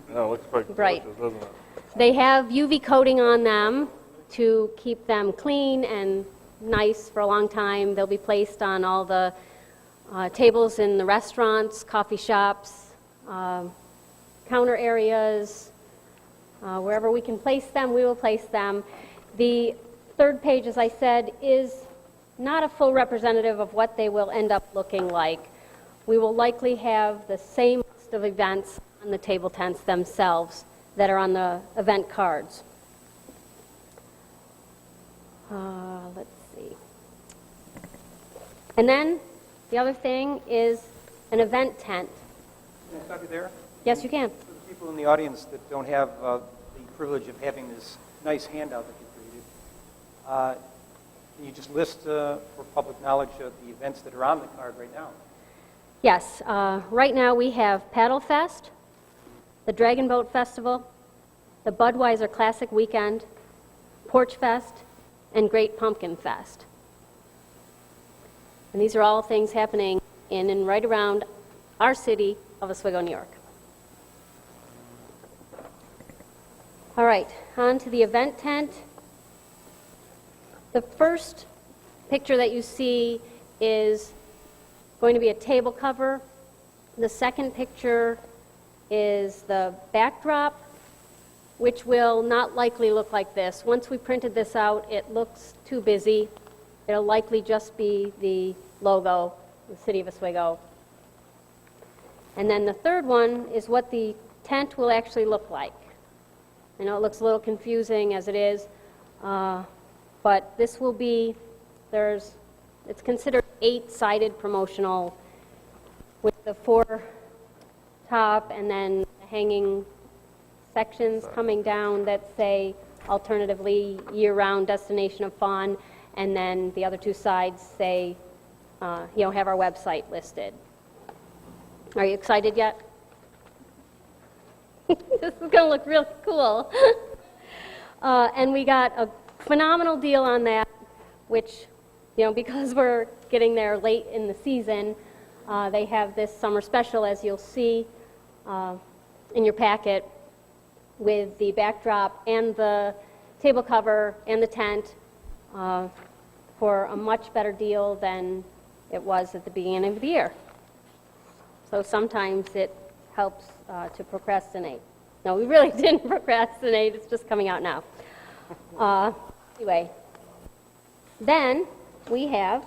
[SPEAKER 2] No, it looks pretty
[SPEAKER 11] Right.
[SPEAKER 2] delicious, doesn't it?
[SPEAKER 11] They have UV coating on them to keep them clean and nice for a long time. They'll be placed on all the tables in the restaurants, coffee shops, counter areas. Wherever we can place them, we will place them. The third page, as I said, is not a full representative of what they will end up looking like. We will likely have the same list of events on the table tents themselves that are on the event cards. Let's see. And then the other thing is an event tent.
[SPEAKER 6] Can I stop you there?
[SPEAKER 11] Yes, you can.
[SPEAKER 6] For the people in the audience that don't have the privilege of having this nice handout that you created, can you just list for public knowledge the events that are on the card right now?
[SPEAKER 11] Yes, right now we have Paddle Fest, the Dragon Boat Festival, the Budweiser Classic Weekend, Porch Fest, and Great Pumpkin Fest. And these are all things happening in and right around our city of Oswego, New York. All right, on to the event tent. The first picture that you see is going to be a table cover. The second picture is the backdrop, which will not likely look like this. Once we printed this out, it looks too busy. It'll likely just be the logo, the City of Oswego. And then the third one is what the tent will actually look like. I know it looks a little confusing as it is, but this will be, it's considered 8-sided promotional with the 4 top and then hanging sections coming down that say alternatively year-round destination of fun, and then the other 2 sides say, have our website listed. Are you excited yet? This is going to look really cool. And we got a phenomenal deal on that, which, because we're getting there late in the season, they have this summer special, as you'll see in your packet, with the backdrop and the table cover and the tent for a much better deal than it was at the beginning of the year. So sometimes it helps to procrastinate. No, we really didn't procrastinate. It's just coming out now. Anyway, then we have,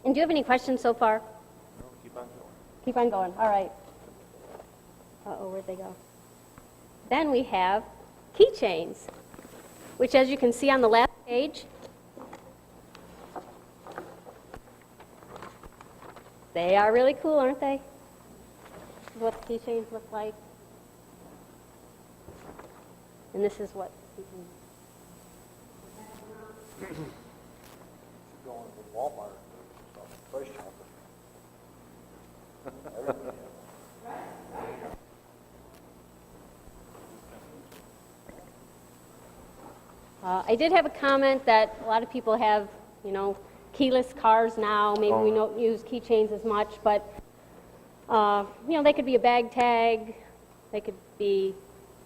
[SPEAKER 11] and do you have any questions so far?
[SPEAKER 2] No, keep on going.
[SPEAKER 11] Keep on going. All right. Uh-oh, where'd they go? Then we have keychains, which, as you can see on the last page, they are really cool, aren't they? This is what the keychains look like. And this is what
[SPEAKER 7] Going to Walmart or some toy shop.
[SPEAKER 11] I did have a comment that a lot of people have, keyless cars now. Maybe we don't use keychains as much, but, they could be a bag tag. They could be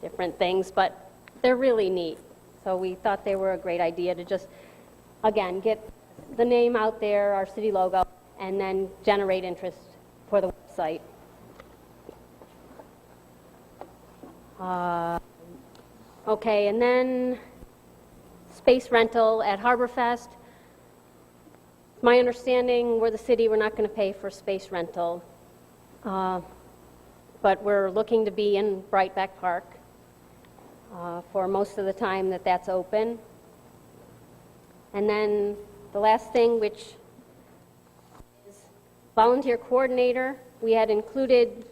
[SPEAKER 11] different things, but they're really neat. So we thought they were a great idea to just, again, get the name out there, our city logo, and then generate interest for the website. Okay, and then space rental at HarborFest. My understanding, we're the city, we're not going to pay for space rental. But we're looking to be in Brightback Park for most of the time that's open. And then the last thing, which is volunteer coordinator. we had included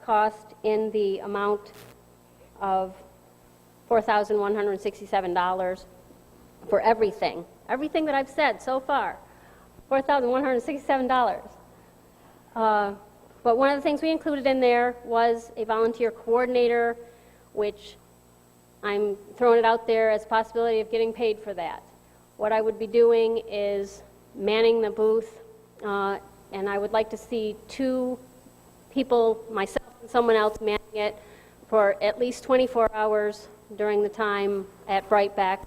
[SPEAKER 11] cost in the amount of $4,167 for everything that I've said so far, $4,167. But one of the things we included in there was a volunteer coordinator, which I'm throwing it out there as a possibility of getting paid for that. What I would be doing is manning the booth, and I would like to see 2 people, myself and someone else, manning it for at least 24 hours during the time at Brightback.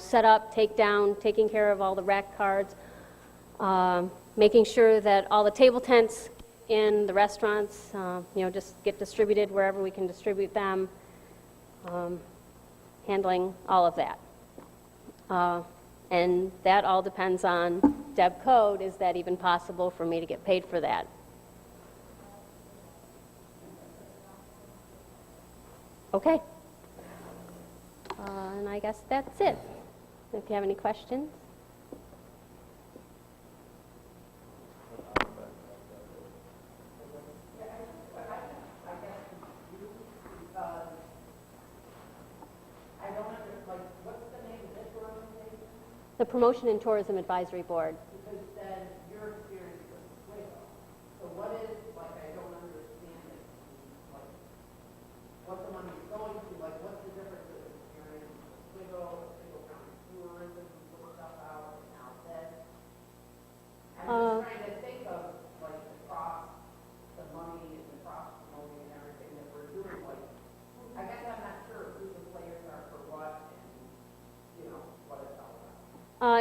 [SPEAKER 11] Set up, take down, taking care of all the rack cards, making sure that all the table tents in the restaurants, just get distributed wherever we can distribute them, handling all of that. And that all depends on Deb Code. Is that even possible for me to get paid for that? Okay. And I guess that's it. If you have any questions. The Promotion and Tourism Advisory Board.
[SPEAKER 4] Because then your experience with Oswego. So what is, like, I don't understand it, like, what the money is going to, like, what's the difference of experience with Oswego, Oswego County Tourism, put stuff out, and now this? I'm just trying to think of, like, the cross, the money and the cross promoting and everything that we're doing, like, I guess I'm not sure who the players are for what and, what it's all about.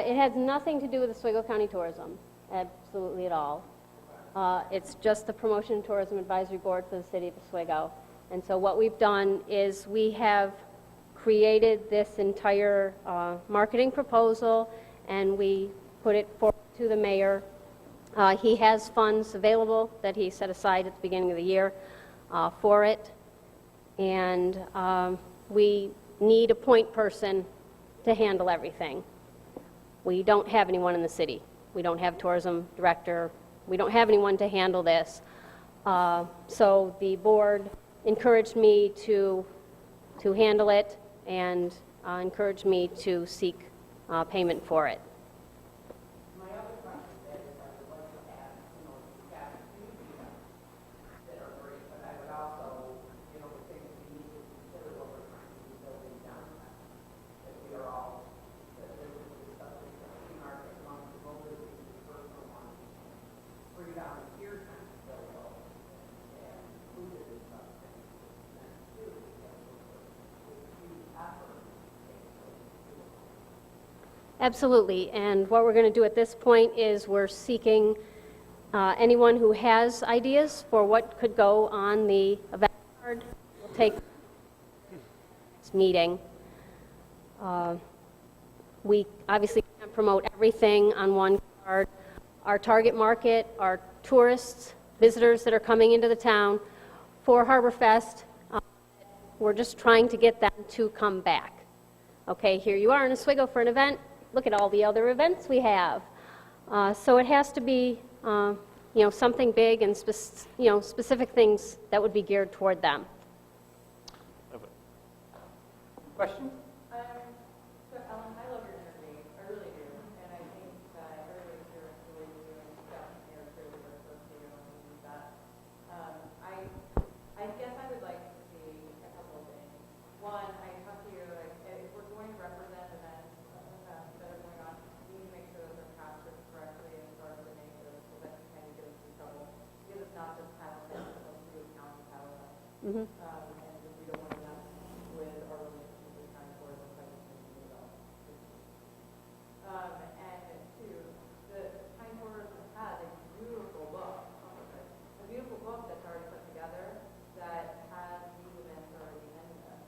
[SPEAKER 11] It has nothing to do with Oswego County Tourism, absolutely at all. It's just the Promotion and Tourism Advisory Board for the City of Oswego. And so what we've done is we have created this entire marketing proposal, and we put it forward to the mayor. He has funds available that he set aside at the beginning of the year for it. And we need a point person to handle everything. We don't have anyone in the city. We don't have a tourism director. We don't have anyone to handle this. So the board encouraged me to handle it and encouraged me to seek payment for it.
[SPEAKER 4] My other question is I would like to add, we have two events that are great, but I would also, would think that we need to consider what we're trying to do building downtown. That we are all, that there would be something that we market among the mobility, the personal one, free down here kind of build and included in something. And two, with huge effort.
[SPEAKER 11] Absolutely. And what we're going to do at this point is we're seeking anyone who has ideas for what could go on the event card. We'll take this meeting. We obviously can't promote everything on one card. Our target market are tourists, visitors that are coming into the town for Harbor Fest. We're just trying to get them to come back. Okay, here you are in Oswego for an event. Look at all the other events we have. So it has to be, something big and specific things that would be geared toward them.
[SPEAKER 6] Questions?
[SPEAKER 12] So Ellen, I love your energy. I really do. And I think that everybody here is really doing stuff here to really work with you and use that. I guess I would like to see a couple of things. One, I talked to you, like, if we're going to represent events that are going on, we need to make sure that they're captured correctly and start to make those so that you can get us in trouble. Because it's not just Powell County, but also the county Powell County. And we don't want to mess with our relationship with county tourism by just making it up. And two, the county tourism has a beautiful book, a beautiful book that's already put together that has these events already in it.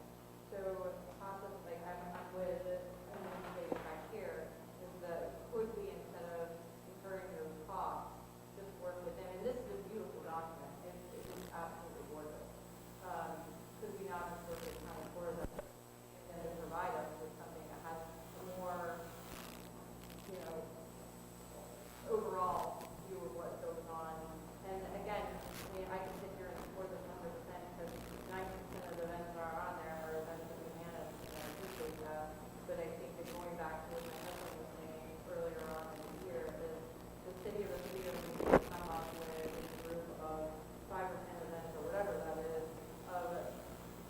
[SPEAKER 12] So possibly, like I'm with David back here, is that could we, instead of incurring those costs, just work with them? And this is a beautiful document. It's absolutely gorgeous. Could we not just work with county tourism and then provide us with something that has more, overall view of what goes on because 90% of the events that are on there are events that we manage, and I appreciate that. But I think that going back to what my husband was saying earlier on in the year, is the city of Oswego needs to come up with a group of 5 or 10 events, or whatever that is, of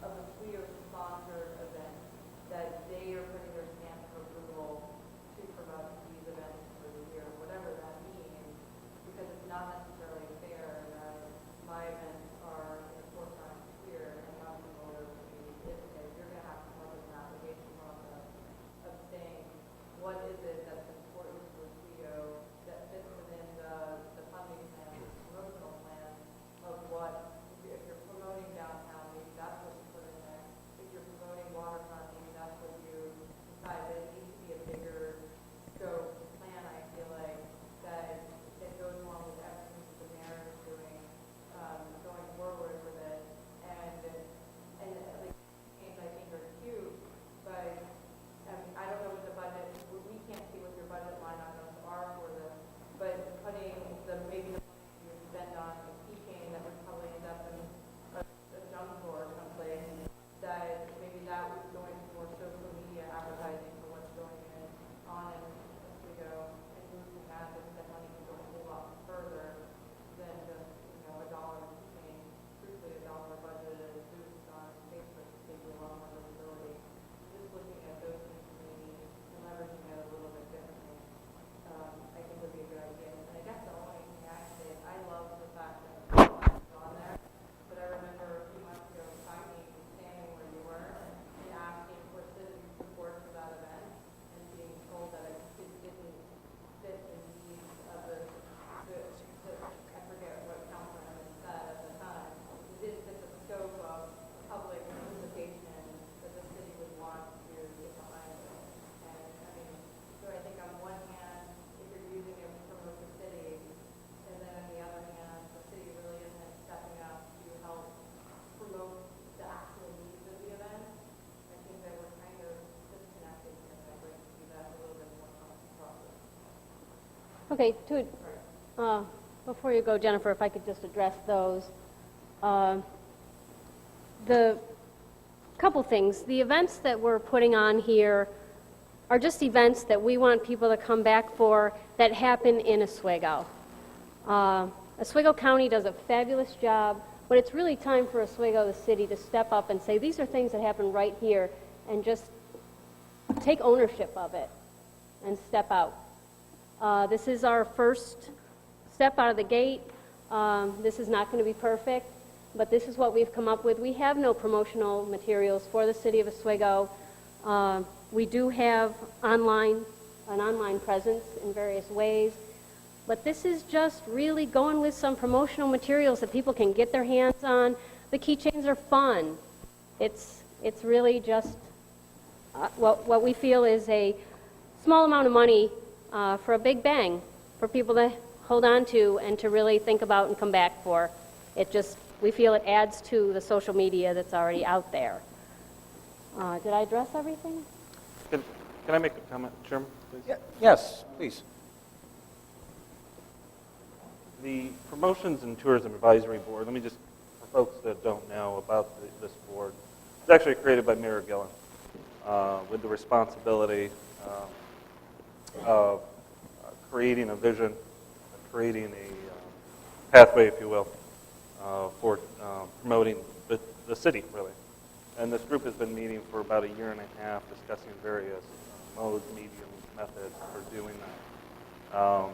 [SPEAKER 12] Oswego-sponsored events that they are putting their stamp of approval to promote these events for the year, whatever that means, because it's not necessarily fair that my events are in the forefront here and not the voters. You're going to have to come up with an application process of saying, what is it that's important to Oswego that fits within the funding plan, the promotional plan of what, if you're promoting downtown, maybe that's what you put in there. If you're promoting waterfront, maybe that's what you decide, but it needs to be a bigger scope plan, I feel like, that goes along with everything that the mayor is doing, going forward with it. And like, things I think are cute, but I don't know what the budget, we can't see what your budget line items are for this, but putting maybe the money you spend on a keychain that would probably end up in a junk drawer someplace, that maybe that would go into more social media advertising for what's going on in Oswego, and boosting that money can go a whole lot further than just, $1 keychain. Truthfully, $1 budgeted boost on Facebook to give you a lot more visibility. Just looking at those things maybe and leveraging it a little bit differently, I think would be a good idea. And I guess the only thing I say is I love the fact that it's on there, but I remember a few months ago finding standing where you were and asking for citizen support for that event and being told that it didn't fit the needs of I forget what councilman had said at the time. It didn't fit the scope of public participation that the city would want to get behind it. And I mean, so I think on one hand, if you're using it to promote the city, and then on the other hand, the city really isn't stepping up to help promote the actual needs of the event, I think that we're kind of disconnected, and I'd like to see that a little bit more process.
[SPEAKER 11] Okay, before you go, Jennifer, if I could just address those. The couple things. The events that we're putting on here are just events that we want people to come back for that happen in Oswego. Oswego County does a fabulous job, but it's really time for Oswego, the city, to step up and say, these are things that happen right here, and just take ownership of it and step out. This is our first step out of the gate. This is not going to be perfect, but this is what we've come up with. We have no promotional materials for the city of Oswego. We do have an online presence in various ways, but this is just really going with some promotional materials that people can get their hands on. The keychains are fun. It's really just what we feel is a small amount of money for a big bang for people to hold on to and to really think about and come back for. We feel it adds to the social media that's already out there. Did I address everything?
[SPEAKER 2] Can I make a comment, Chairman, please?
[SPEAKER 6] Yeah, yes, please.
[SPEAKER 2] The Promotions and Tourism Advisory Board, let me just, for folks that don't know about this board, it's actually created by Mayor Gillen with the responsibility of creating a vision, creating a pathway, if you will, for promoting the city, really. And this group has been meeting for about a year and a half, discussing various modes, mediums, methods for doing that.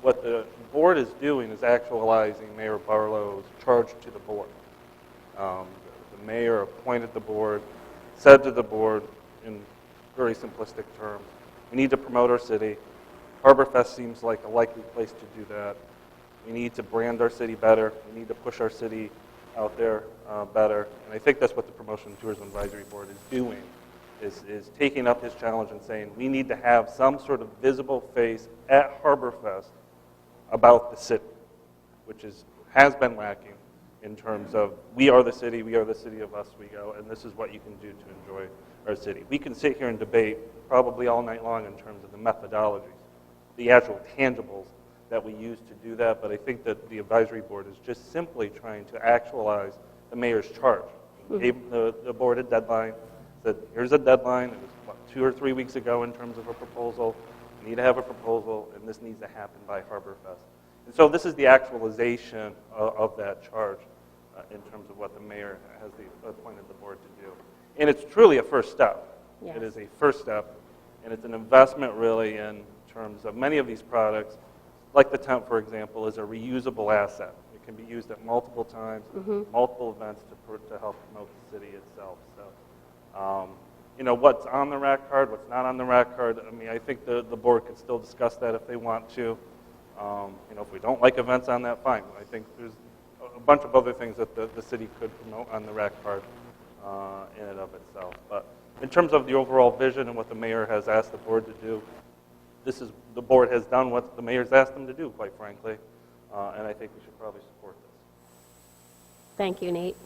[SPEAKER 2] What the board is doing is actualizing Mayor Barlow's charge to the board. The mayor appointed the board, said to the board in very simplistic terms, we need to promote our city. HarborFest seems like a likely place to do that. We need to brand our city better. We need to push our city out there better. And I think that's what the Promotion and Tourism Advisory Board is doing, is taking up his challenge and saying we need to have some sort of visible face at HarborFest about the city, which has been lacking in terms of we are the city of Oswego, and this is what you can do to enjoy our city. We can sit here and debate probably all night long in terms of the methodologies, the actual tangibles that we use to do that, but I think that the advisory board is just simply trying to actualize the mayor's charge. He gave the board a deadline, said, here's a deadline, it was, what, 2 or 3 weeks ago in terms of a proposal. We need to have a proposal, and this needs to happen by HarborFest. And so this is the actualization of that charge in terms of what the mayor has appointed the board to do. And it's truly a first step.
[SPEAKER 11] Yes.
[SPEAKER 2] It is a first step, and it's an investment really in terms of many of these products, like the tent, for example, is a reusable asset. It can be used at multiple times, multiple events to help promote the city itself. So, you know, what's on the rack card, what's not on the rack card, I mean, I think the board could still discuss that if they want to. You know, if we don't like events on that, fine. I think there's a bunch of other things that the city could promote on the rack card in and of itself. But in terms of the overall vision and what the mayor has asked the board to do, the board has done what the mayor's asked them to do, quite frankly, and I think we should probably support this.
[SPEAKER 11] Thank you, Nate.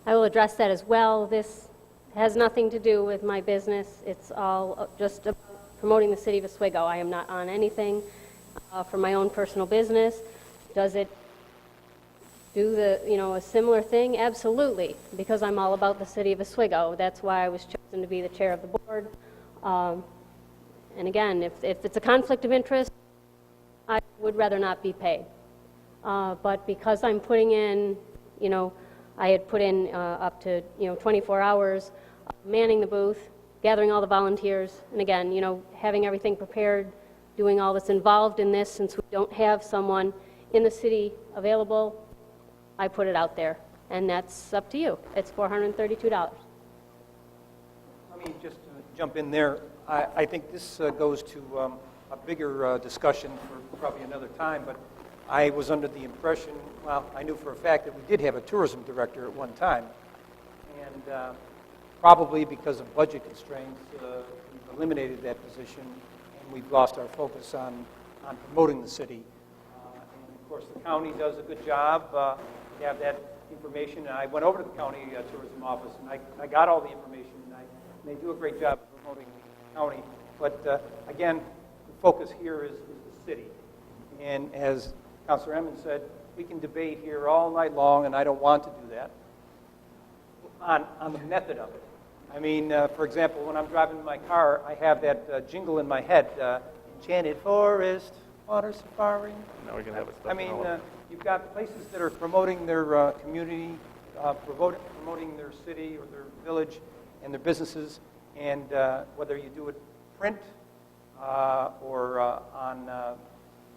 [SPEAKER 11] I will address that as well. This has nothing to do with my business. It's all just about promoting the city of Oswego. I am not on anything for my own personal business. Does it do a similar thing? Absolutely, because I'm all about the city of Oswego. That's why I was chosen to be the chair of the board. And again, if it's a conflict of interest, I would rather not be paid. But because I'm putting in, I had put in up to 24 hours manning the booth, gathering all the volunteers, and again, having everything prepared, doing all that's involved in this. Since we don't have someone in the city available, I put it out there, and that's up to you. It's $432.
[SPEAKER 6] Let me just jump in there. I think this goes to a bigger discussion for probably another time, but I was under the impression, well, I knew for a fact that we did have a tourism director at one time, and probably because of budget constraints, we've eliminated that position, and we've lost our focus on promoting the city. And of course, the county does a good job. We have that information, and I went over to the county tourism office, and I got all the information, and they do a great job of promoting the county. But again, the focus here is the city. And as Councilor Emmons said, we can debate here all night long, and I don't want to do that, on the method of it. I mean, for example, when I'm driving in my car, I have that jingle in my head, Enchanted Forest, Water Safari.
[SPEAKER 2] Now we're going to have it stuck
[SPEAKER 6] I mean, you've got places that are promoting their community, promoting their city or their village and their businesses, and whether you do it print or on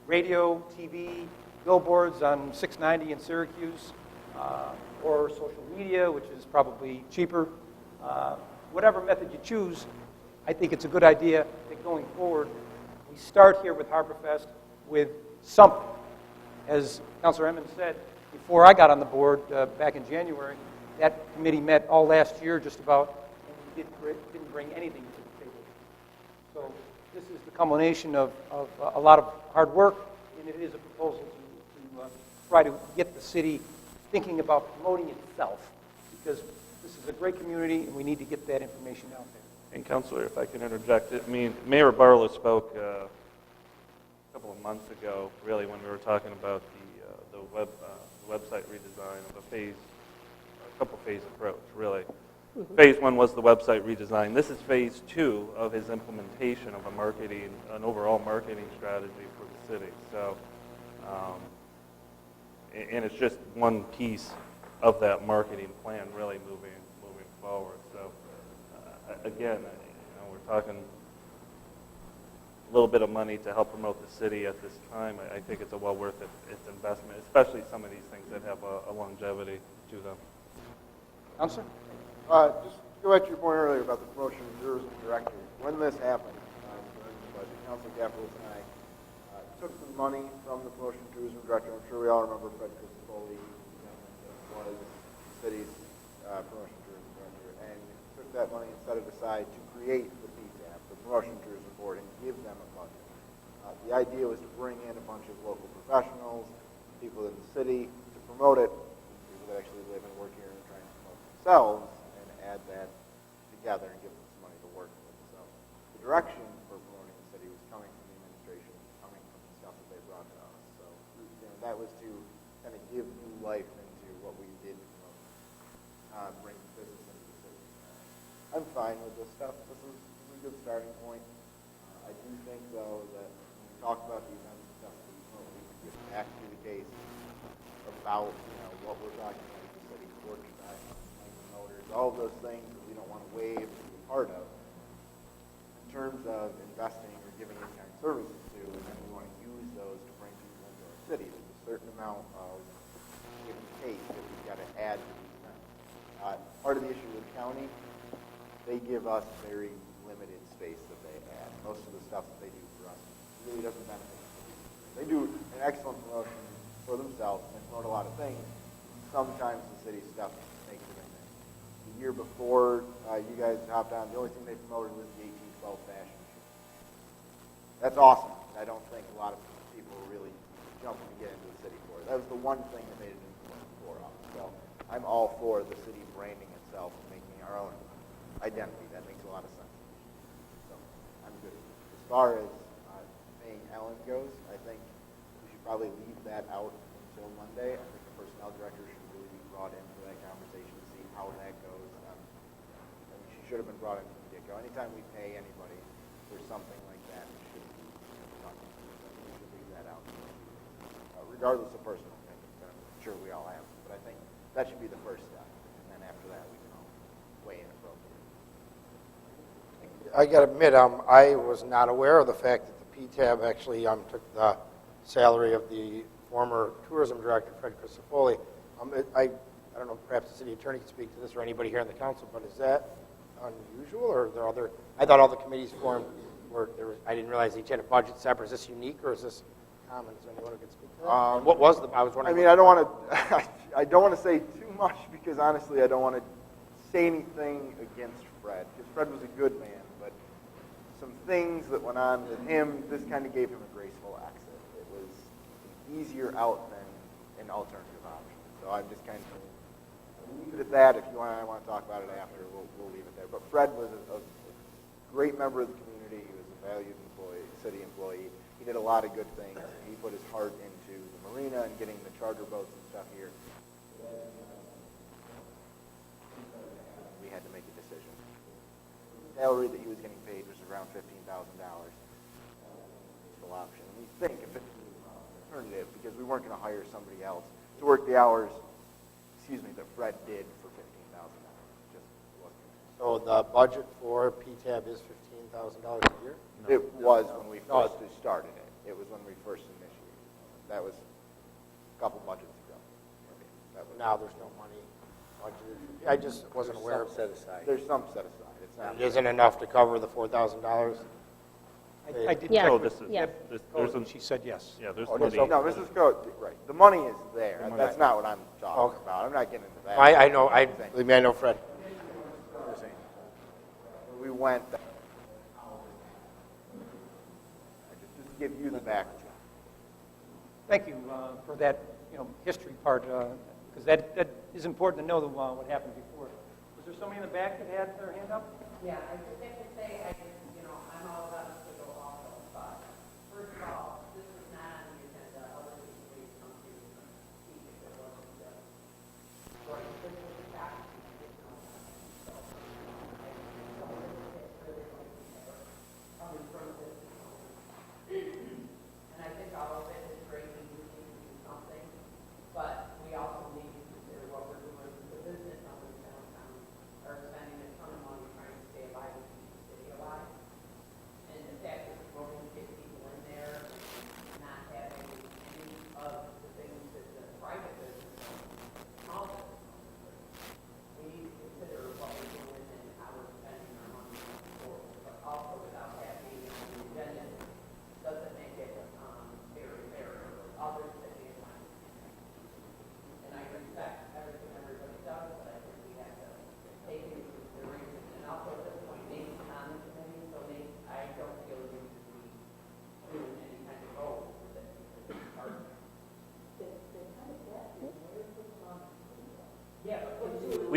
[SPEAKER 6] radio, TV, billboards on 690 in Syracuse, or social media, which is probably cheaper. Whatever method you choose, I think it's a good idea that going forward, we start here with HarborFest with something. As Councilor Emmons said, before I got on the board back in January, that committee met all last year just about, and we didn't bring anything to the table. So this is the culmination of a lot of hard work, and it is a proposal to try to get the city thinking about promoting itself, because this is a great community, and we need to get that information out there.
[SPEAKER 2] And Councilor, if I can interject, I mean, Mayor Barlow spoke a couple of months ago, really, when we were talking about the website redesign of a couple phase approach, really. Phase one was the website redesign. This is phase two of his implementation of an overall marketing strategy for the city. So And it's just one piece of that marketing plan really moving forward. So again, we're talking a little bit of money to help promote the city at this time. I think it's a well worth its investment, especially some of these things that have a longevity to them.
[SPEAKER 6] Counselor?
[SPEAKER 1] Just to go back to your point earlier about the promotion of tourism director. When this happened, during the budget, Councilor Gafford and I took some money from the promotion of tourism director. I'm sure we all remember Fred Crisafulli was the city's promotion of tourism director, and took that money and set it aside to create the PTAB, the Promotion of Tourism Board, and give them a budget. The idea was to bring in a bunch of local professionals, people in the city, to promote it, people that actually live and work here and try and promote themselves, and add that together and give them some money to work with. So the direction for promoting the city was coming from the administration, coming from the stuff that they brought to us. So that was to kind of give new life into what we did to promote, bring business into the city. I'm fine with this stuff. This is a good starting point. I do think, though, that when we talk about the events and stuff that we promote, we can get back to the case about what we're talking about in the city, porch size, motors, all of those things that we don't want to waive to be part of in terms of investing or giving in-kind services to, and then we want to use those to bring people into our city. There's a certain amount of give and take that we've got to add to these events. Part of the issue with the county, they give us very limited space that they add. Most of the stuff that they do for us really doesn't benefit the city. They do an excellent promotion for themselves and promote a lot of things. Sometimes the city stuff makes it in there. The year before you guys hopped on, the only thing they promoted was the 1812 fashion show. That's awesome. I don't think a lot of people were really jumping to get into the city for it. That was the one thing that they didn't promote for us. So I'm all for the city branding itself and making our own identity. That makes a lot of sense. So I'm good. As far as paying Ellen goes, I think we should probably leave that out until Monday. I think the personnel director should really be brought into that conversation to see how that goes. She should have been brought in from the get-go. Anytime we pay anybody for something like that, we should leave that out. Regardless of personal opinions, I'm sure we all have. But I think that should be the first step. And then after that, we can all weigh in appropriately.
[SPEAKER 3] I got to admit, I was not aware of the fact that the PTAB actually took the salary of the former tourism director, Fred Crisafulli. I don't know, perhaps the city attorney can speak to this, or anybody here in the council, but is that unusual, or are there other? I thought all the committees formed were there. I didn't realize each had a budget separate. Is this unique, or is this common? Is there anyone who can speak to that? What was the? I was wondering.
[SPEAKER 1] I mean, I don't want to say too much because honestly, I don't want to say anything against Fred, because Fred was a good man, but some things that went on with him, this kind of gave him a graceful exit. It was an easier out than an alternative option. So I'm just kind of leave it at that. If you want, I want to talk about it after, we'll leave it there. But Fred was a great member of the community. He was a valued employee, city employee. He did a lot of good things. He put his heart into the marina and getting the charter boats and stuff here. We had to make a decision. The salary that he was getting paid was around $15,000. Full option. And we think if it was an alternative, because we weren't going to hire somebody else to work the hours, that Fred did for $15,000. Just wasn't.
[SPEAKER 3] So the budget for PTAB is $15,000 a year?
[SPEAKER 1] No. It was when we first started it. It was when we first initiated. That was a couple budgets ago.
[SPEAKER 3] Now there's no money budgeted. I just wasn't aware of
[SPEAKER 7] set aside.
[SPEAKER 1] There's some set aside. It's not.
[SPEAKER 3] It isn't enough to cover the $4,000.
[SPEAKER 6] I did
[SPEAKER 11] Yeah.
[SPEAKER 6] check
[SPEAKER 2] So
[SPEAKER 6] with
[SPEAKER 2] this is,
[SPEAKER 11] Yeah.
[SPEAKER 2] there's
[SPEAKER 6] and she said yes.
[SPEAKER 2] yeah, there's
[SPEAKER 1] No,
[SPEAKER 2] money.
[SPEAKER 1] Mrs. Code, right. The money is there.
[SPEAKER 3] money.
[SPEAKER 1] That's not what I'm talking
[SPEAKER 3] Okay.
[SPEAKER 1] about. I'm not getting into that.
[SPEAKER 3] I know. Believe me, I know Fred.
[SPEAKER 1] We went. Just to give you the background.
[SPEAKER 6] Thank you for that, history part, because that is important to know what happened before. Was there somebody in the back that had their hand up?
[SPEAKER 12] Yeah, I just have to say, I'm all about Oswego also, but first of all, this was not on the agenda, other than please come to speak if it wasn't just. Right, this was a fact, so, coming from this. And I think all of it is great, and you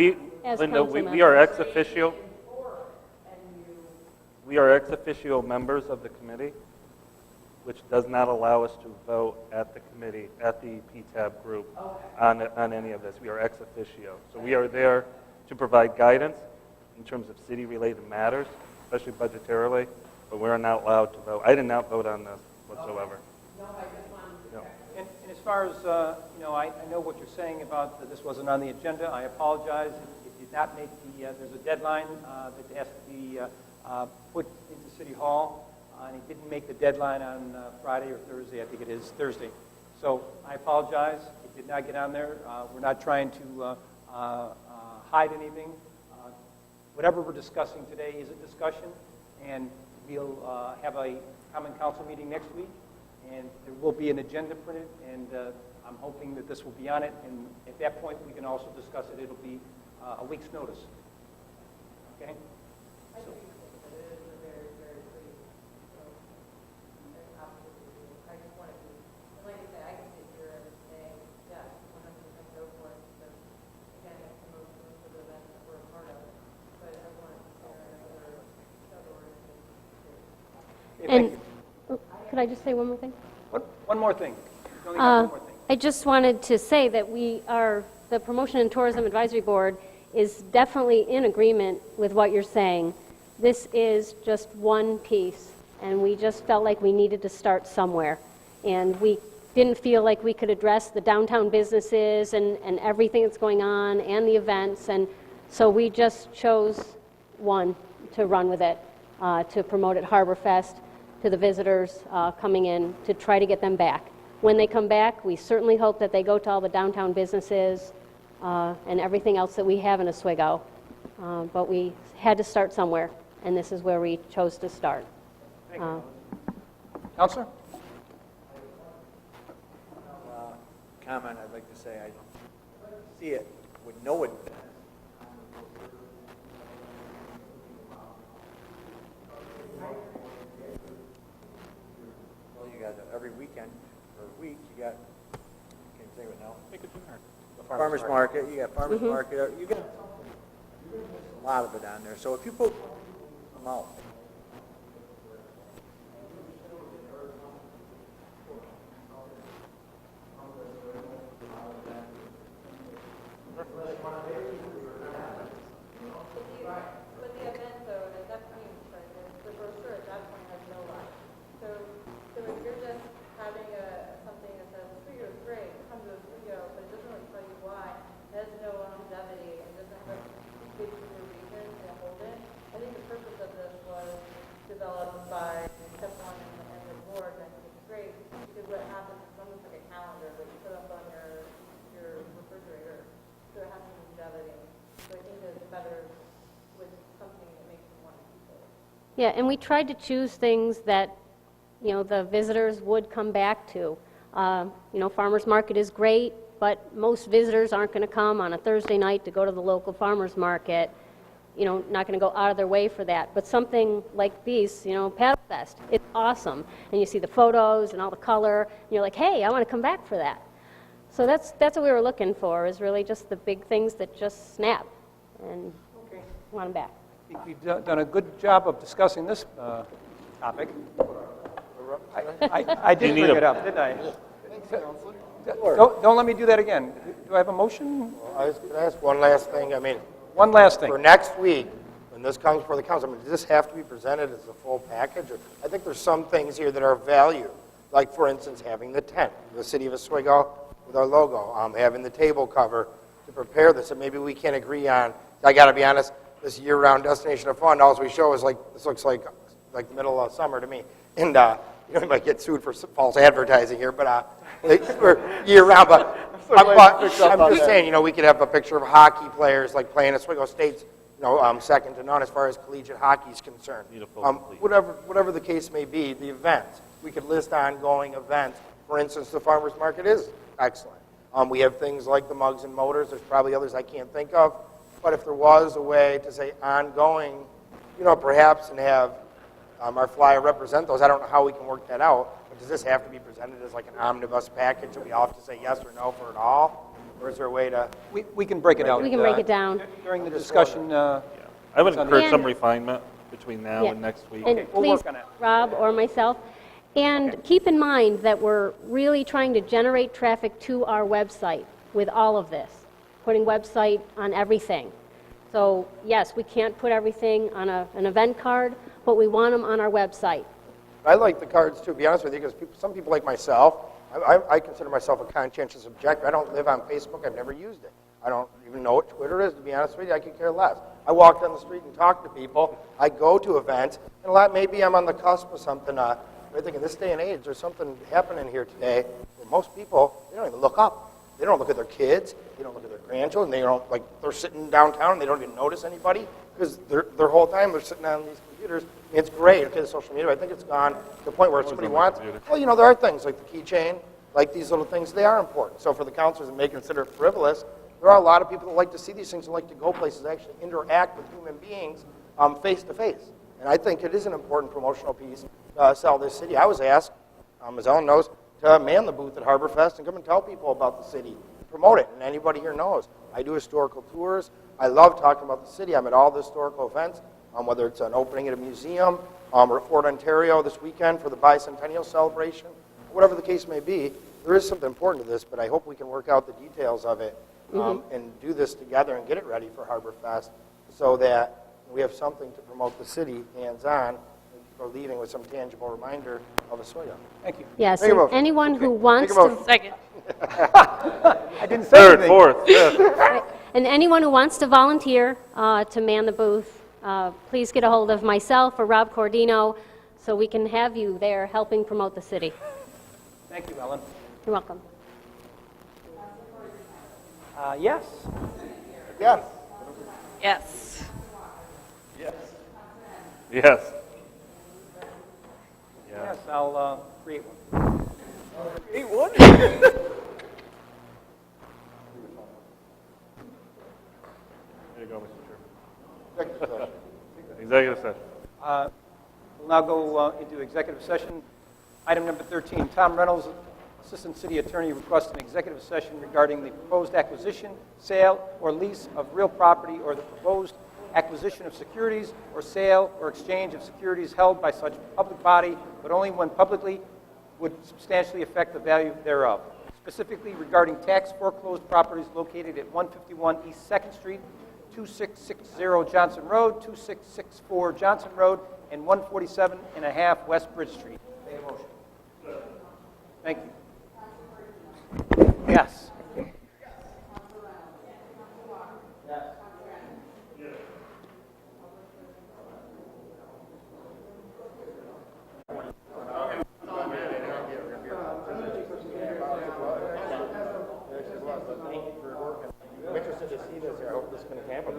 [SPEAKER 11] as
[SPEAKER 2] Linda,
[SPEAKER 11] council
[SPEAKER 2] we
[SPEAKER 11] members.
[SPEAKER 2] are ex officio. We are ex officio members of the committee, which does not allow us to vote at the committee, at the PTAB group, on any of this. We are ex officio. So we are there to provide guidance in terms of city-related matters, especially budgetarily, but we're not allowed to vote. I did not vote on this whatsoever. No.
[SPEAKER 6] And as far as, I know what you're saying about that this wasn't on the agenda. I apologize. It did not make there's a deadline that has to be put into City Hall, and it didn't make the deadline on Friday or Thursday. I think it is Thursday. So I apologize. It did not get on there. We're not trying to hide anything. Whatever we're discussing today is a discussion, and we'll have a common council meeting next week, and there will be an agenda printed, and I'm hoping that this will be on it, and at that point we can also discuss it. It'll be a week's notice. Okay? So,
[SPEAKER 11] And could I just say one more thing?
[SPEAKER 6] one more thing. You only got one more thing.
[SPEAKER 11] I just wanted to say that the Promotion and Tourism Advisory Board is definitely in agreement with what you're saying. This is just one piece, and we just felt like we needed to start somewhere. And we didn't feel like we could address the downtown businesses and everything that's going on and the events, and so we just chose one to run with it, to promote at Harbor Fest, to the visitors coming in, to try to get them back. When they come back, we certainly hope that they go to all the downtown businesses and everything else that we have in Oswego. But we had to start somewhere, and this is where we chose to start.
[SPEAKER 6] Thank you. Counselor?
[SPEAKER 7] Comment I'd like to say, I see it with no advantage. Well, you got every weekend or week, you got, can't say it now. Farmers market, you got farmers market, you got a lot of it on there. So if you put them out,
[SPEAKER 12] With the event though, at that point, the brochure at that point has no life. So if you're just having something that says Oswego is great, come to Oswego, but it doesn't really tell you why, it has no longevity, and doesn't have a big reason to hold it. I think the purpose of this was developed by Step One and the board, and I think it's great, because what happens is almost like a calendar that you put up on your refrigerator, so it has some longevity. So I think that it's better with something that makes them want to keep it.
[SPEAKER 11] Yeah, and we tried to choose things that, the visitors would come back to. Farmers market is great, but most visitors aren't going to come on a Thursday night to go to the local farmers market. Not going to go out of their way for that. But something like these, Paddle Fest, it's awesome. And you see the photos and all the color, and you're like, hey, I want to come back for that. So that's what we were looking for, is really just the big things that just snap and want them back.
[SPEAKER 6] I think we've done a good job of discussing this topic. I did bring it up, didn't I? Don't let me do that again. Do I have a motion?
[SPEAKER 3] I was going to ask one last thing.
[SPEAKER 6] One last thing.
[SPEAKER 3] For next week, when this comes before the council, does this have to be presented as a full package? Or I think there's some things here that are of value, like, for instance, having the tent, the city of Oswego with our logo, having the table cover to prepare this, and maybe we can agree on. I got to be honest, this year-round destination of fun, all we show is this looks like the middle of summer to me, and we might get sued for false advertising here, but we're year-round. But I'm just saying, we could have a picture of hockey players like playing Oswego State's, second to none as far as collegiate hockey is concerned. Whatever the case may be, the events, we could list ongoing events. For instance, the farmers market is excellent. We have things like the mugs and motors. There's probably others I can't think of. But if there was a way to say ongoing, perhaps, and have our flyer represent those, I don't know how we can work that out. But does this have to be presented as like an omnibus package that we all have to say yes or no for it all? Or is there a way to?
[SPEAKER 6] We can break it out.
[SPEAKER 11] We can break it down.
[SPEAKER 6] During the discussion.
[SPEAKER 2] I would encourage some
[SPEAKER 11] And-
[SPEAKER 2] refinement between now
[SPEAKER 11] Yeah.
[SPEAKER 2] and next week.
[SPEAKER 11] And
[SPEAKER 6] We'll
[SPEAKER 11] please,
[SPEAKER 6] work on it.
[SPEAKER 11] Rob or myself, and keep in mind that we're really trying to generate traffic to our website with all of this, putting website on everything. So yes, we can't put everything on an event card, but we want them on our website.
[SPEAKER 3] I like the cards too, to be honest with you, because some people like myself, I consider myself a conscientious objector. I don't live on Facebook. I've never used it. I don't even know what Twitter is, to be honest with you. I could care less. I walk down the street and talk to people. I go to events, and maybe I'm on the cusp of something. I think in this day and age, there's something happening here today where most people, they don't even look up. They don't look at their kids. They don't look at their grandchildren. They don't, like, they're sitting downtown and they don't even notice anybody because their whole time they're sitting on these computers. I mean, it's great. Okay, the social media, I think it's gone to the point where if somebody wants, well, there are things like the keychain, like these little things, they are important. So for the counselors that may consider it frivolous, there are a lot of people that like to see these things and like to go places, actually interact with human beings face to face. And I think it is an important promotional piece to sell this city. I was asked, as Ellen knows, to man the booth at HarborFest and come and tell people about the city, promote it. And anybody here knows, I do historical tours. I love talking about the city. I'm at all the historical events, whether it's an opening at a museum or at Fort Ontario this weekend for the bicentennial celebration, whatever the case may be. There is something important to this, but I hope we can work out the details of it and do this together and get it ready for HarborFest so that we have something to promote the city hands-on or leaving with some tangible reminder of Oswego.
[SPEAKER 6] Thank you.
[SPEAKER 11] Yes,
[SPEAKER 3] Take a
[SPEAKER 11] and
[SPEAKER 3] motion.
[SPEAKER 11] anyone who wants
[SPEAKER 3] Take a
[SPEAKER 11] to,
[SPEAKER 9] Second.
[SPEAKER 6] I didn't say
[SPEAKER 2] Third,
[SPEAKER 6] anything.
[SPEAKER 2] fourth, fifth.
[SPEAKER 11] and anyone who wants to volunteer to man the booth, please get a hold of myself or Rob Cordino so we can have you there helping promote the city.
[SPEAKER 6] Thank you, Ellen.
[SPEAKER 11] You're welcome.
[SPEAKER 6] Yes.
[SPEAKER 3] Yes.
[SPEAKER 9] Yes.
[SPEAKER 2] Yes.
[SPEAKER 6] Yes, I'll create one.
[SPEAKER 2] Create one? There you go, Mr. Chairman. Executive session.
[SPEAKER 6] We'll now go into executive session. Item number 13, Tom Reynolds, Assistant City Attorney, requests an executive session regarding the proposed acquisition, sale, or lease of real property or the proposed acquisition of securities or sale or exchange of securities held by such public body, but only when publicly would substantially affect the value thereof. Specifically regarding tax foreclosed properties located at 151 East 2nd Street, 2660 Johnson Road, 2664 Johnson Road, and 147.5 West Bridge Street. May I have a motion? Thank you. Yes.
[SPEAKER 3] I'm interested to see this. I hope this can happen.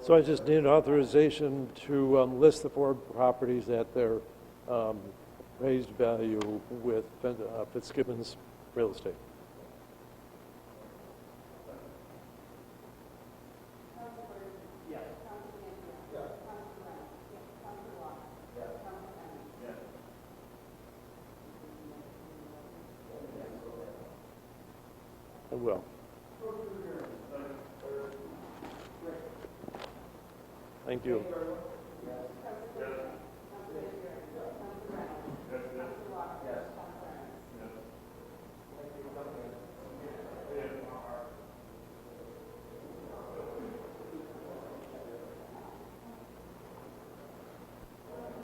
[SPEAKER 13] So I just need authorization to list the four properties at their raised value with Fitzgibbons Real Estate. I will. Thank you.